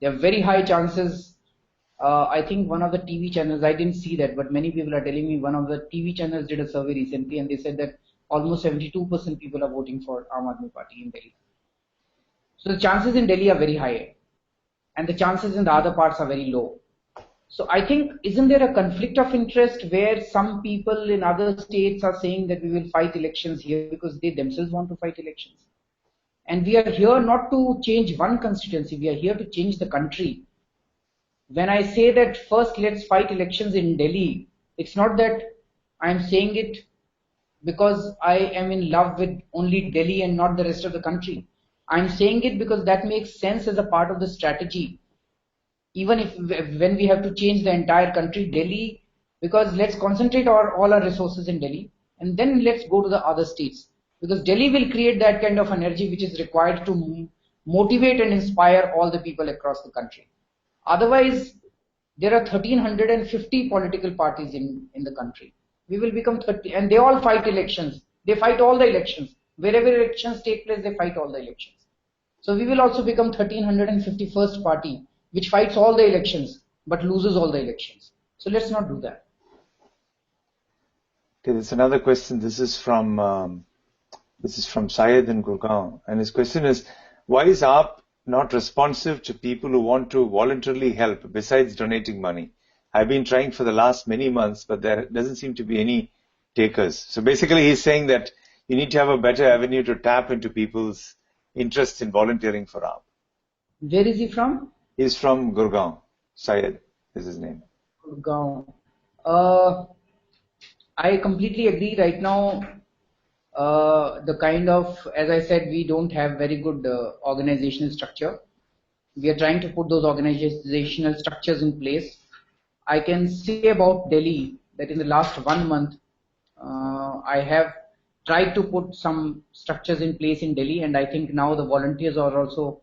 There are very high chances. I think one of the TV channels, I didn't see that, but many people are telling me one of the TV channels did a survey recently and they said that almost 72% people are voting for Aam Aadmi Party in Delhi. So the chances in Delhi are very high and the chances in the other parts are very low. So I think, isn't there a conflict of interest where some people in other states are saying that we will fight elections here because they themselves want to fight elections? And we are here not to change one constituency, we are here to change the country. When I say that first let's fight elections in Delhi, it's not that I'm saying it because I am in love with only Delhi and not the rest of the country. I'm saying it because that makes sense as a part of the strategy. Even if when we have to change the entire country, Delhi, because let's concentrate all our resources in Delhi and then let's go to the other states. Because Delhi will create that kind of energy which is required to motivate and inspire all the people across the country. Otherwise, there are 1,350 political parties in the country. We will become 30, and they all fight elections. They fight all the elections. Wherever elections take place, they fight all the elections. So we will also become 1,351st party, which fights all the elections, but loses all the elections. So let's not do that. Okay, there's another question. This is from Syed in Gurgaon, and his question is, why is AAP not responsive to people who want to voluntarily help besides donating money? I've been trying for the last many months, but there doesn't seem to be any takers. So basically he's saying that you need to have a better avenue to tap into people's interest in volunteering for AAP. Where is he from? He's from Gurgaon. Syed is his name. Gurgaon. I completely agree. Right now, the kind of, as I said, we don't have very good organizational structure. We are trying to put those organizational structures in place. I can say about Delhi that in the last 1 month, I have tried to put some structures in place in Delhi, and I think now the volunteers are also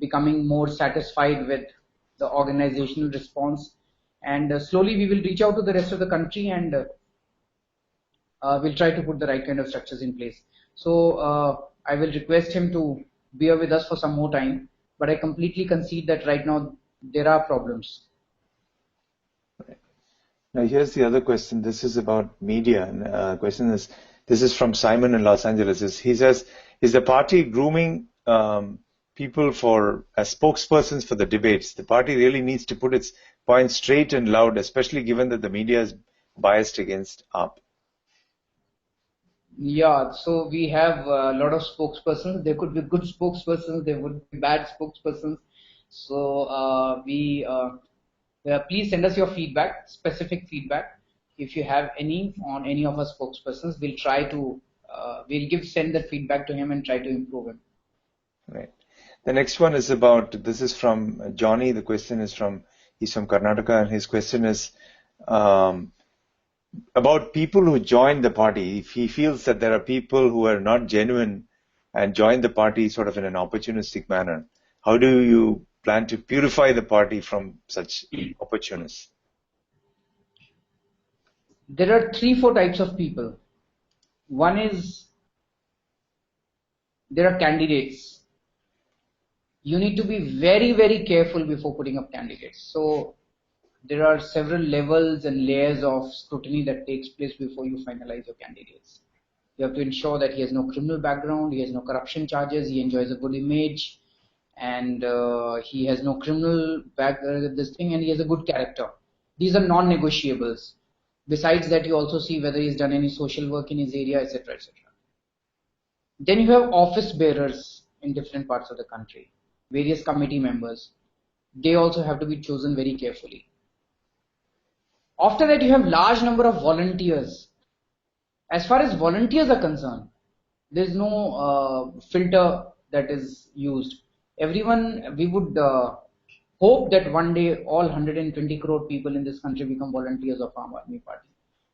becoming more satisfied with the organizational response. And slowly we will reach out to the rest of the country and we'll try to put the right kind of structures in place. So I will request him to bear with us for some more time, but I completely concede that right now there are problems. Now here's the other question. This is about media. And question is, this is from Simon in Los Angeles. He says, is the party grooming people as spokespersons for the debates? The party really needs to put its point straight and loud, especially given that the media is biased against AAP. Yeah, so we have a lot of spokespersons. There could be good spokespersons, there would be bad spokespersons. So please send us your feedback, specific feedback. If you have any on any of our spokespersons, we'll try to, send that feedback to him and try to improve him. Right. The next one is this is from Johnny. The question is he's from Karnataka, and his question is about people who join the party. If he feels that there are people who are not genuine and join the party sort of in an opportunistic manner, how do you plan to purify the party from such opportunists? There are 3-4 types of people. One is, there are candidates. You need to be very, very careful before putting up candidates. So there are several levels and layers of scrutiny that takes place before you finalize your candidates. You have to ensure that he has no criminal background, he has no corruption charges, he enjoys a good image, and he has no criminal and he has a good character. These are non-negotiables. Besides that, you also see whether he's done any social work in his area, etc., etc. Then you have office bearers in different parts of the country, various committee members. They also have to be chosen very carefully. After that, you have large number of volunteers. As far as volunteers are concerned, there is no filter that is used. Everyone, we would hope that one day all 120 crore people in this country become volunteers of Aam Aadmi Party.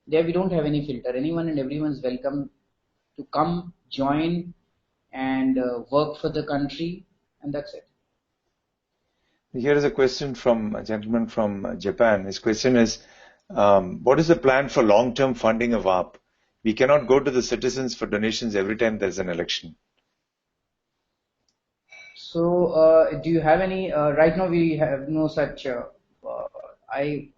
There we don't have any filter. Anyone and everyone is welcome to come, join, and work for the country, and that's it. Here is a question from a gentleman from Japan. His question is, what is the plan for long-term funding of AAP? we cannot go to the citizens for donations every time there's an election. So, do you have any? Right now, we have no such. I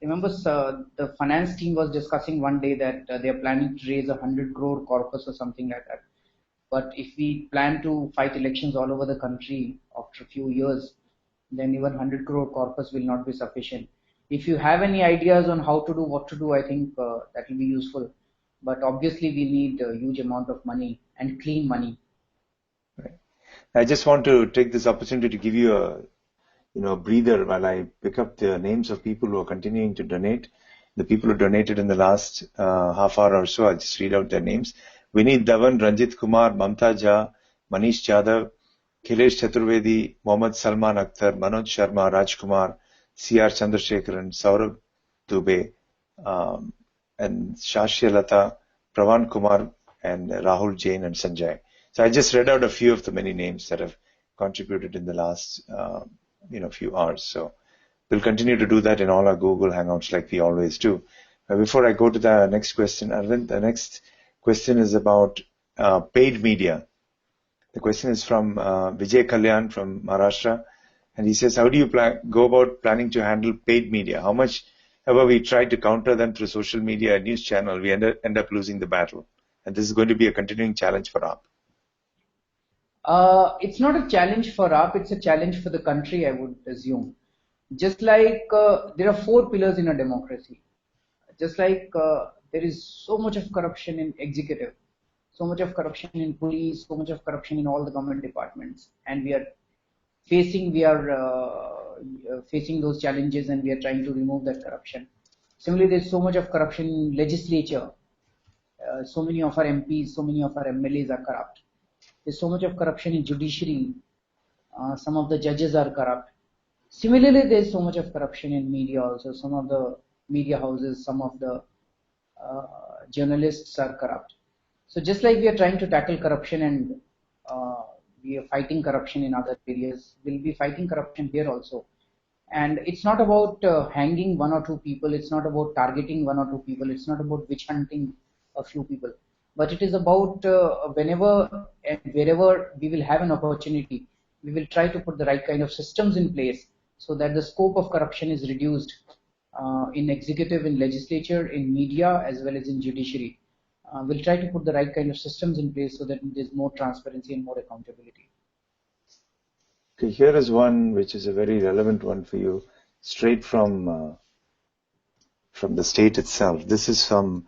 remember the finance team was discussing one day that they are planning to raise 100 crore corpus or something like that. But if we plan to fight elections all over the country after a few years, then even 100 crore corpus will not be sufficient. If you have any ideas on how to do, what to do, I think that will be useful. But obviously, we need a huge amount of money and clean money. Right. I just want to take this opportunity to give you a breather while I pick up the names of people who are continuing to donate. The people who donated in the last half hour or so, I'll just read out their names. Vineet Dhawan, Ranjit Kumar, Mamta Jha, Manish Jadhav, Khilesh Chaturvedi, Mohammad Salman Akhtar, Manoj Sharma, Rajkumar, C.R. Chandrasekharan, Saurabh Dubey, and Shashya Lata, Pravan Kumar, and Rahul Jain and Sanjay. So I just read out a few of the many names that have contributed in the last few hours. So we'll continue to do that in all our Google Hangouts like we always do. Before I go to the next question, Arvind, the next question is about paid media. The question is from Vijay Kalyan from Maharashtra, and he says, how do you go about planning to handle paid media? How much ever we try to counter them through social media and news channel, we end up losing the battle. And this is going to be a continuing challenge for AAP. It's not a challenge for AAP, it's a challenge for the country, I would assume. Just like there are 4 pillars in a democracy. Just like there is so much of corruption in executive, so much of corruption in police, so much of corruption in all the government departments, and we are facing those challenges, and we are trying to remove that corruption. Similarly, there's so much of corruption in legislature. So many of our MPs, so many of our MLAs are corrupt. There's so much of corruption in judiciary. Some of the judges are corrupt. Similarly, there's so much of corruption in media also. Some of the media houses, some of the journalists are corrupt. So just like we are trying to tackle corruption and we are fighting corruption in other areas, we'll be fighting corruption here also. And it's not about hanging 1 or 2 people. It's not about targeting 1 or 2 people. It's not about witch hunting a few people. But it is about whenever and wherever we will have an opportunity, we will try to put the right kind of systems in place so that the scope of corruption is reduced in executive, in legislature, in media, as well as in judiciary. We'll try to put the right kind of systems in place so that there's more transparency and more accountability. Okay, here is one which is a very relevant one for you, straight from the state itself. This is from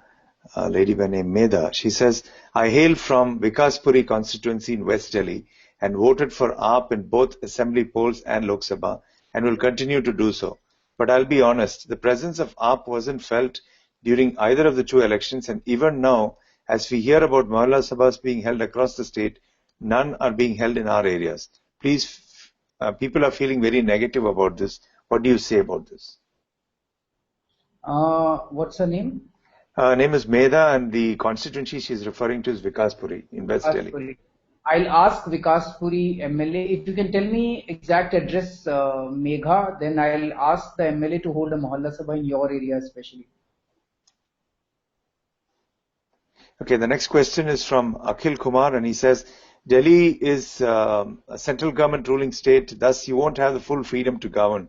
a lady by name Medha. She says, I hail from Vikaspuri constituency in West Delhi and voted for AAP in both assembly polls and Lok Sabha and will continue to do so. But I'll be honest, the presence of AAP wasn't felt during either of the 2 elections, and even now, as we hear about Mohalla Sabhas being held across the state, none are being held in our areas. Please, people are feeling very negative about this. What do you say about this? What's her name? Her name is Medha, and the constituency she's referring to is Vikaspuri in West Delhi. I'll ask Vikaspuri MLA. If you can tell me exact address, Megha, then I'll ask the MLA to hold a Mohalla Sabha in your area especially. Okay, the next question is from Akhil Kumar, and he says, Delhi is a central government ruling state, thus you won't have the full freedom to govern.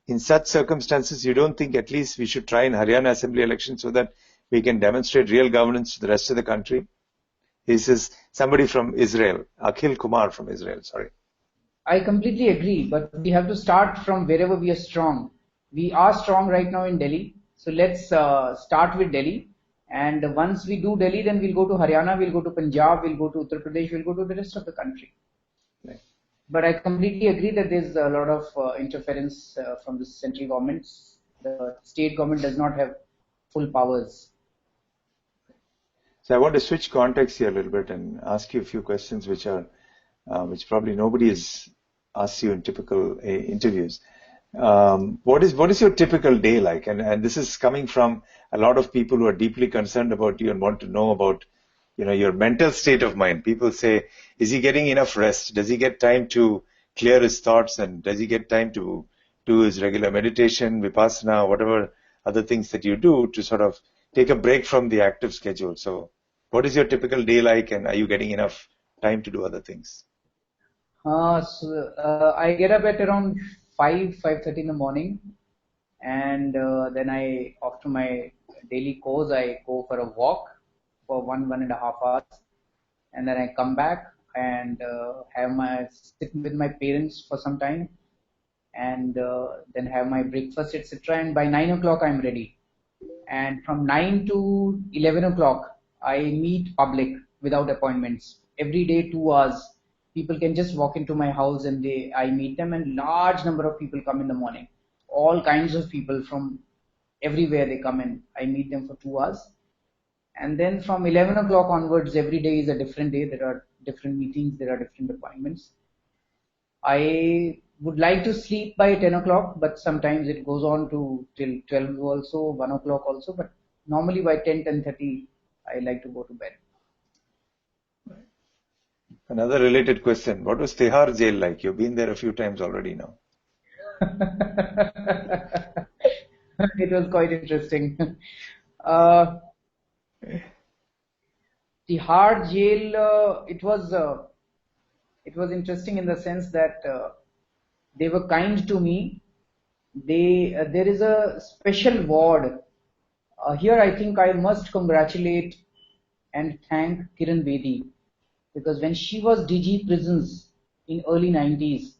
In such circumstances, you don't think at least we should try in Haryana assembly election so that we can demonstrate real governance to the rest of the country? This is somebody from Israel, Akhil Kumar from Israel, sorry. I completely agree, but we have to start from wherever we are strong. We are strong right now in Delhi, so let's start with Delhi. And once we do Delhi, then we'll go to Haryana, we'll go to Punjab, we'll go to Uttar Pradesh, we'll go to the rest of the country. Right. But I completely agree that there's a lot of interference from the central governments. The state government does not have full powers. So I want to switch context here a little bit and ask you a few questions which probably nobody has asked you in typical interviews. What is your typical day like? And this is coming from a lot of people who are deeply concerned about you and want to know about, your mental state of mind. People say, is he getting enough rest? Does he get time to clear his thoughts? And does he get time to do his regular meditation, vipassana, whatever other things that you do to sort of take a break from the active schedule. So what is your typical day like, and are you getting enough time to do other things? I get up at around 5:30 in the morning, and then after my daily course, I go for a walk for 1.5 hours, and then I come back and sit with my parents for some time, and then have my breakfast, etc. And by 9 o'clock, I'm ready. And from 9 to 11 o'clock, I meet public without appointments. Every day, 2 hours. People can just walk into my house and I meet them, and large number of people come in the morning. All kinds of people from everywhere they come in. I meet them for 2 hours. And then from 11 o'clock onwards, every day is a different day. There are different meetings, there are different appointments. I would like to sleep by 10 o'clock, but sometimes it goes on to till 12 also, 1 o'clock also, but normally by 10:30, I like to go to bed. Another related question. What was Tihar jail like? You've been there a few times already now. It was quite interesting. Tihar jail, it was interesting in the sense that they were kind to me. There is a special ward. Here I think I must congratulate and thank Kiran Bedi, because when she was DG Prisons in early 90s,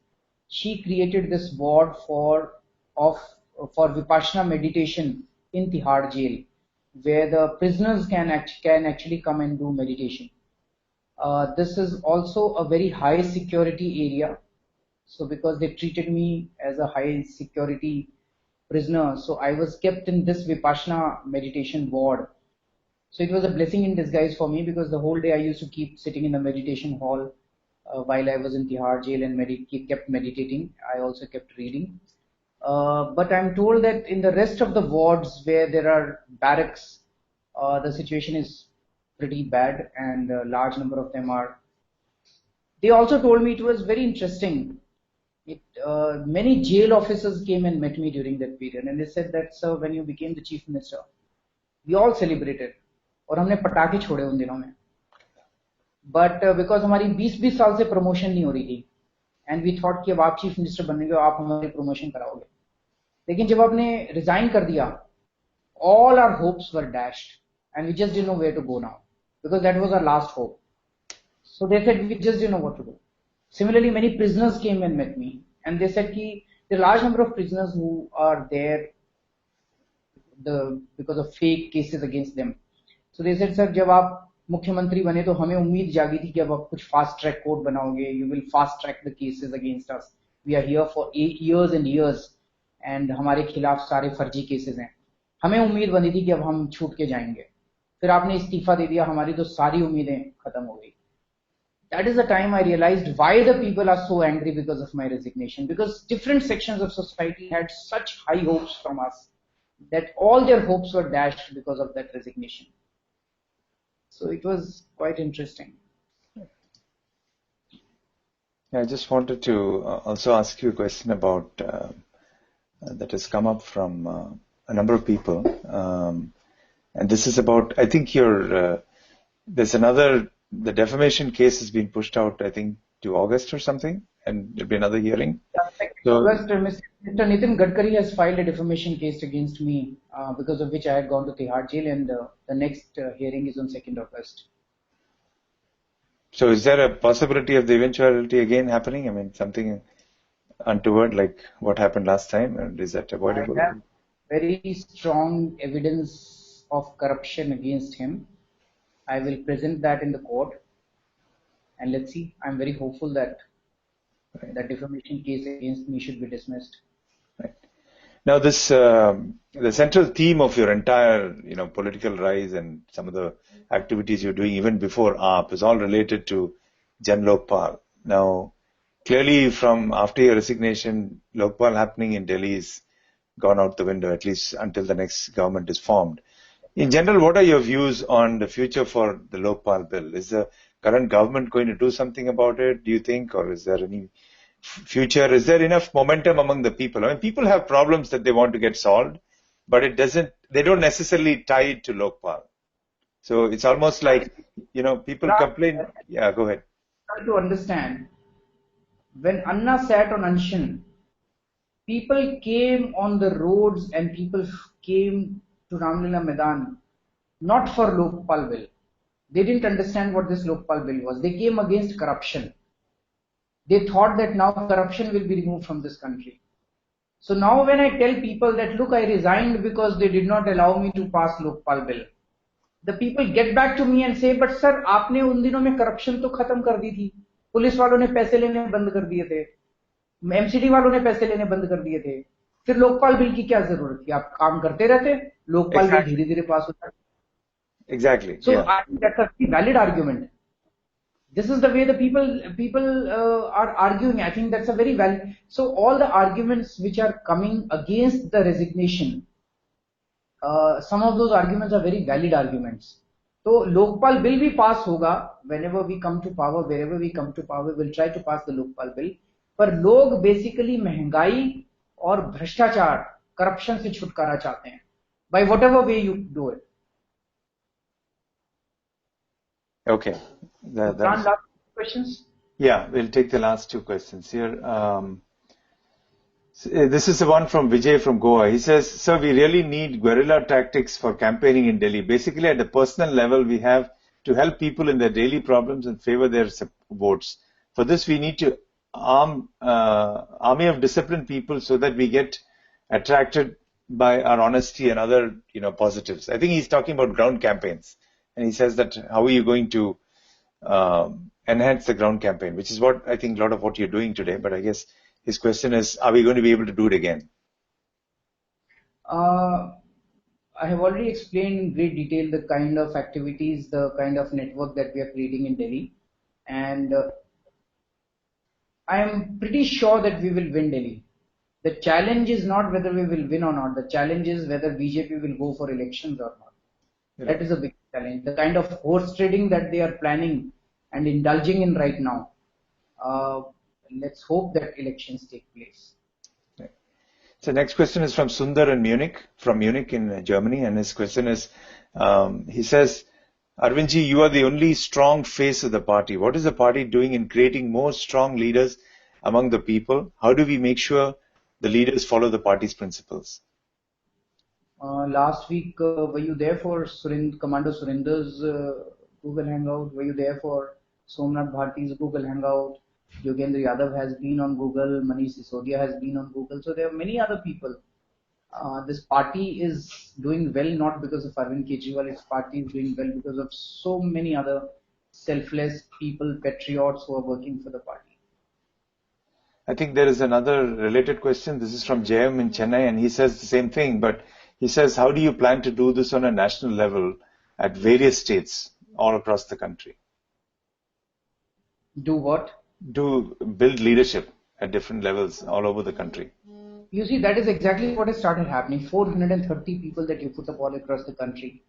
she created this ward for Vipassana meditation in Tihar jail, where the prisoners can actually come and do meditation. This is also a very high security area. So because they treated me as a high security prisoner, so I was kept in this Vipassana meditation ward. So it was a blessing in disguise for me, because the whole day I used to keep sitting in the meditation hall while I was in Tihar jail and kept meditating. I also kept reading. But I'm told that in the rest of the wards where there are barracks, the situation is pretty bad, and a large number of them are. They also told me it was very interesting. Many jail officers came and met me during that period, and they said that, sir, when you became the chief minister, we all celebrated, और हमने पटाखे छोड़े उन दिनों में. But because हमारी 20-20 साल से promotion नहीं हो रही थी, and we thought कि अब आप chief minister बनेंगे, आप हमारी promotion कराओगे. लेकिन जब आपने resign कर दिया, all our hopes were dashed, and we just didn't know where to go now, because that was our last hope. So they said we just didn't know what to do. Similarly, many prisoners came and met me, and they said कि there are a large number of prisoners who are there because of fake cases against them. So they said, sir, जब आप मुख्यमंत्री बने तो हमें उम्मीद जागी थी कि अब आप कुछ fast track court बनाओगे, you will fast track the cases against us. We are here for 8 years and years, and हमारे खिलाफ सारे फर्जी cases हैं. हमें उम्मीद बनी थी कि अब हम छूट के जाएंगे. फिर आपने इस्तीफा दे दिया, हमारी तो सारी उम्मीदें खत्म हो गई. That is the time I realized why the people are so angry because of my resignation, because different sections of society had such high hopes from us that all their hopes were dashed because of that resignation. So it was quite interesting. I just wanted to also ask you a question about that has come up from a number of people, and this is about, I think there's the defamation case has been pushed out, I think, to August or something, and there'll be another hearing. August, Mr. Nitin Gadkari has filed a defamation case against me, because of which I had gone to Tihar jail, and the next hearing is on 2nd August. So is there a possibility of the eventuality again happening? I mean, something untoward like what happened last time, and is that avoidable? I have very strong evidence of corruption against him. I will present that in the court, and let's see. I'm very hopeful that that defamation case against me should be dismissed. Right. Now, this the central theme of your entire, political rise and some of the activities you're doing even before AAP is all related to Jan Lokpal. Now, clearly, from after your resignation, Lokpal happening in Delhi is gone out the window, at least until the next government is formed. In general, what are your views on the future for the Lokpal bill? Is the current government going to do something about it, do you think, or is there any future? Is there enough momentum among the people? I mean, people have problems that they want to get solved, but it doesn't they don't necessarily tie it to Lokpal. So it's almost like, people complain. Yeah, go ahead. Try to understand. When Anna sat on Anshan, people came on the roads and people came to Ramlila Maidan not for Lokpal bill. They didn't understand what this Lokpal bill was. They came against corruption. They thought that now corruption will be removed from this country. So now when I tell people that, look, I resigned because they did not allow me to pass Lokpal bill, the people get back to me and say, but sir, आपने उन दिनों में corruption तो खत्म कर दी थी. Police वालों ने पैसे लेने बंद कर दिए थे. एमसीडी वालों ने पैसे लेने बंद कर दिए थे. फिर लोकपाल बिल की क्या जरूरत थी? आप काम करते रहते, लोकपाल बिल धीरे धीरे पास होता. Exactly. So yeah. I think that's a valid argument. This is the way the people are arguing. I think that's a very valid. So all the arguments which are coming against the resignation, some of those arguments are very valid arguments. So Lokpal bill भी pass होगा whenever we come to power, wherever we come to power, we'll try to pass the Lokpal bill. पर लोग basically महंगाई और भ्रष्टाचार, corruption से छुटकारा चाहते हैं. By whatever way you do it. Okay. Last questions? Yeah, we'll take the last two questions here. This is the one from Vijay from Goa. He says, sir, we really need guerrilla tactics for campaigning in Delhi. Basically, at the personal level, we have to help people in their daily problems and favor their votes. For this, we need to army of disciplined people so that we get attracted by our honesty and other, positives. I think he's talking about ground campaigns. And he says that how are you going to enhance the ground campaign, which is what I think a lot of what you're doing today. But I guess his question is, are we going to be able to do it again? I have already explained in great detail the kind of activities, the kind of network that we are creating in Delhi. And I am pretty sure that we will win Delhi. The challenge is not whether we will win or not. The challenge is whether BJP will go for elections or not. Yeah. That is a big challenge. The kind of horse trading that they are planning and indulging in right now. Let's hope that elections take place. Okay. So next question is from Sundar in Munich in Germany. And his question is, he says, Arvindji, you are the only strong face of the party. What is the party doing in creating more strong leaders among the people? How do we make sure the leaders follow the party's principles? Last week, were you there for Commander Surinder's Google Hangout? Were you there for Somnath Bharti's Google Hangout? Yogendra Yadav has been on Google. Manish Sisodia has been on Google. So there are many other people. This party is doing well not because of Arvind Kejriwal. Its party is doing well because of so many other selfless people, patriots who are working for the party. I think there is another related question. This is from Jayam in Chennai, and he says the same thing, but he says, how do you plan to do this on a national level at various states all across the country? Do what? Do build leadership at different levels all over the country. You see, that is exactly what has started happening. 430 people that you put up all across the country.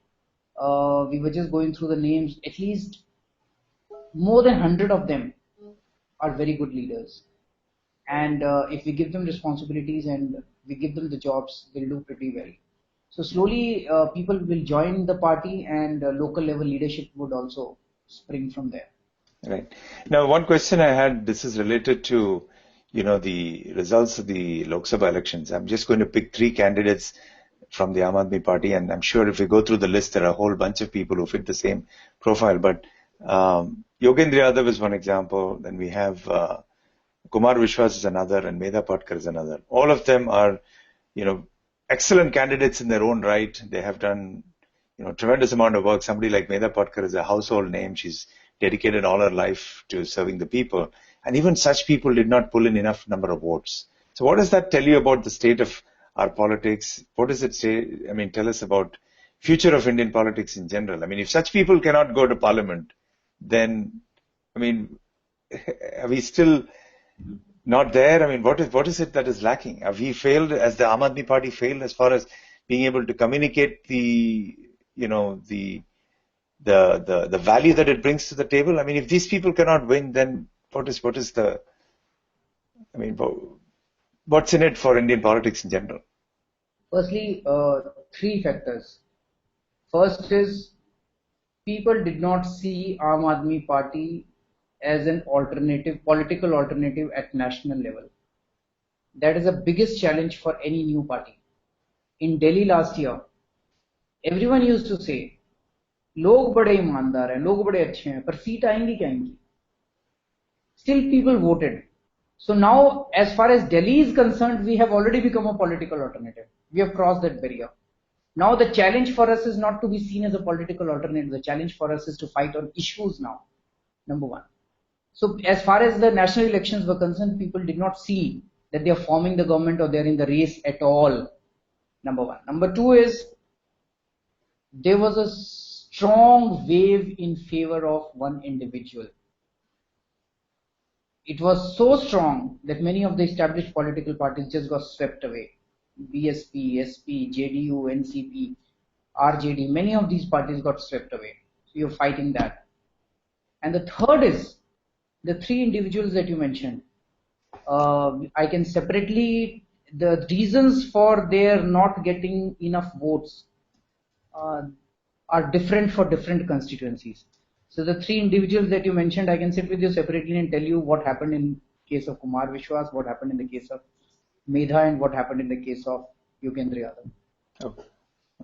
We were just going through the names. At least more than 100 of them are very good leaders. And if we give them responsibilities and we give them the jobs, they'll do pretty well. So slowly people will join the party and local level leadership would also spring from there. Right. Now, one question I had, this is related to, the results of the Lok Sabha elections. I'm just going to pick 3 candidates from the Aam Aadmi Party, and I'm sure if we go through the list, there are a whole bunch of people who fit the same profile. But Yogendra Yadav is one example. Then we have Kumar Vishwas is another, and Medha Patkar is another. All of them are, excellent candidates in their own right. They have done, tremendous amount of work. Somebody like Medha Patkar is a household name. She's dedicated all her life to serving the people. And even such people did not pull in enough number of votes. So what does that tell you about the state of our politics? What does it say? Tell us about future of Indian politics in general. If such people cannot go to parliament, then, are we still not there? What is it that is lacking? Have we failed, as the Aam Aadmi Party failed as far as being able to communicate the value that it brings to the table? If these people cannot win, then what's in it for Indian politics in general? Firstly, three factors. First is people did not see Aam Aadmi Party as an alternative, political alternative at national level. That is the biggest challenge for any new party. In Delhi last year, everyone used to say, लोग बड़े ईमानदार हैं, लोग बड़े अच्छे हैं, पर seat आएंगी क्या इनकी? Still people voted. So now, as far as Delhi is concerned, we have already become a political alternative. We have crossed that barrier. Now the challenge for us is not to be seen as a political alternative. The challenge for us is to fight on issues now. Number one. So as far as the national elections were concerned, people did not see that they are forming the government or they are in the race at all. Number one. Number two is there was a strong wave in favor of one individual. It was so strong that many of the established political parties just got swept away. BSP, SP, JDU, NCP, RJD, many of these parties got swept away. So you're fighting that. And the third is the three individuals that you mentioned. I can separately, the reasons for their not getting enough votes are different for different constituencies. So the three individuals that you mentioned, I can sit with you separately and tell you what happened in case of Kumar Vishwas, what happened in the case of Medha, and what happened in the case of Yogendra Yadav. Okay.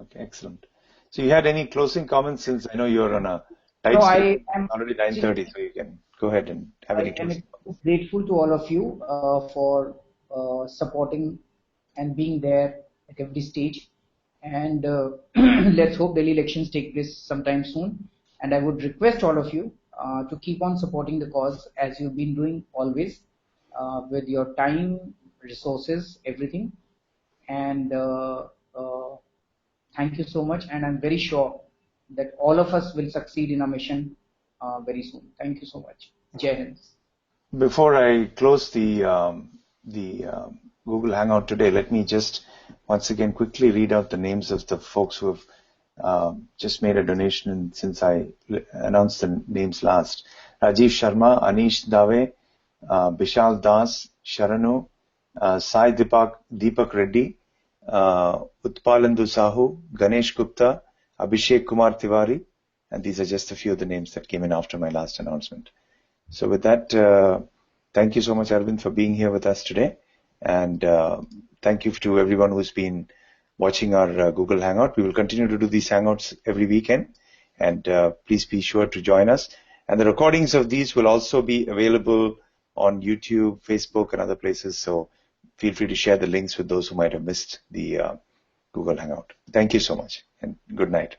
Okay, excellent. So you had any closing comments, since I know you're on a tight No, schedule, I am already 9:30, so you can go ahead and have any I am closing. grateful to all of you for supporting and being there at every stage. And let's hope Delhi elections take place sometime soon. And I would request all of you to keep on supporting the cause as you've been doing always with your time, resources, everything. And thank you so much. And I'm very sure that all of us will succeed in our mission very soon. Thank you so much. Jai Hind. Before I close the Google Hangout today, let me just once again quickly read out the names of the folks who have just made a donation since I announced the names last. Rajiv Sharma, Anish Dave, Bishal Das, Sharanu, Sai Deepak Reddy, Utpalandu Sahu, Ganesh Gupta, Abhishek Kumar Tiwari, and these are just a few of the names that came in after my last announcement. So with that, thank you so much, Arvind, for being here with us today. And thank you to everyone who's been watching our Google Hangout. We will continue to do these Hangouts every weekend. And please be sure to join us. And the recordings of these will also be available on YouTube, Facebook, and other places. So feel free to share the links with those who might have missed the Google Hangout. Thank you so much, and good night.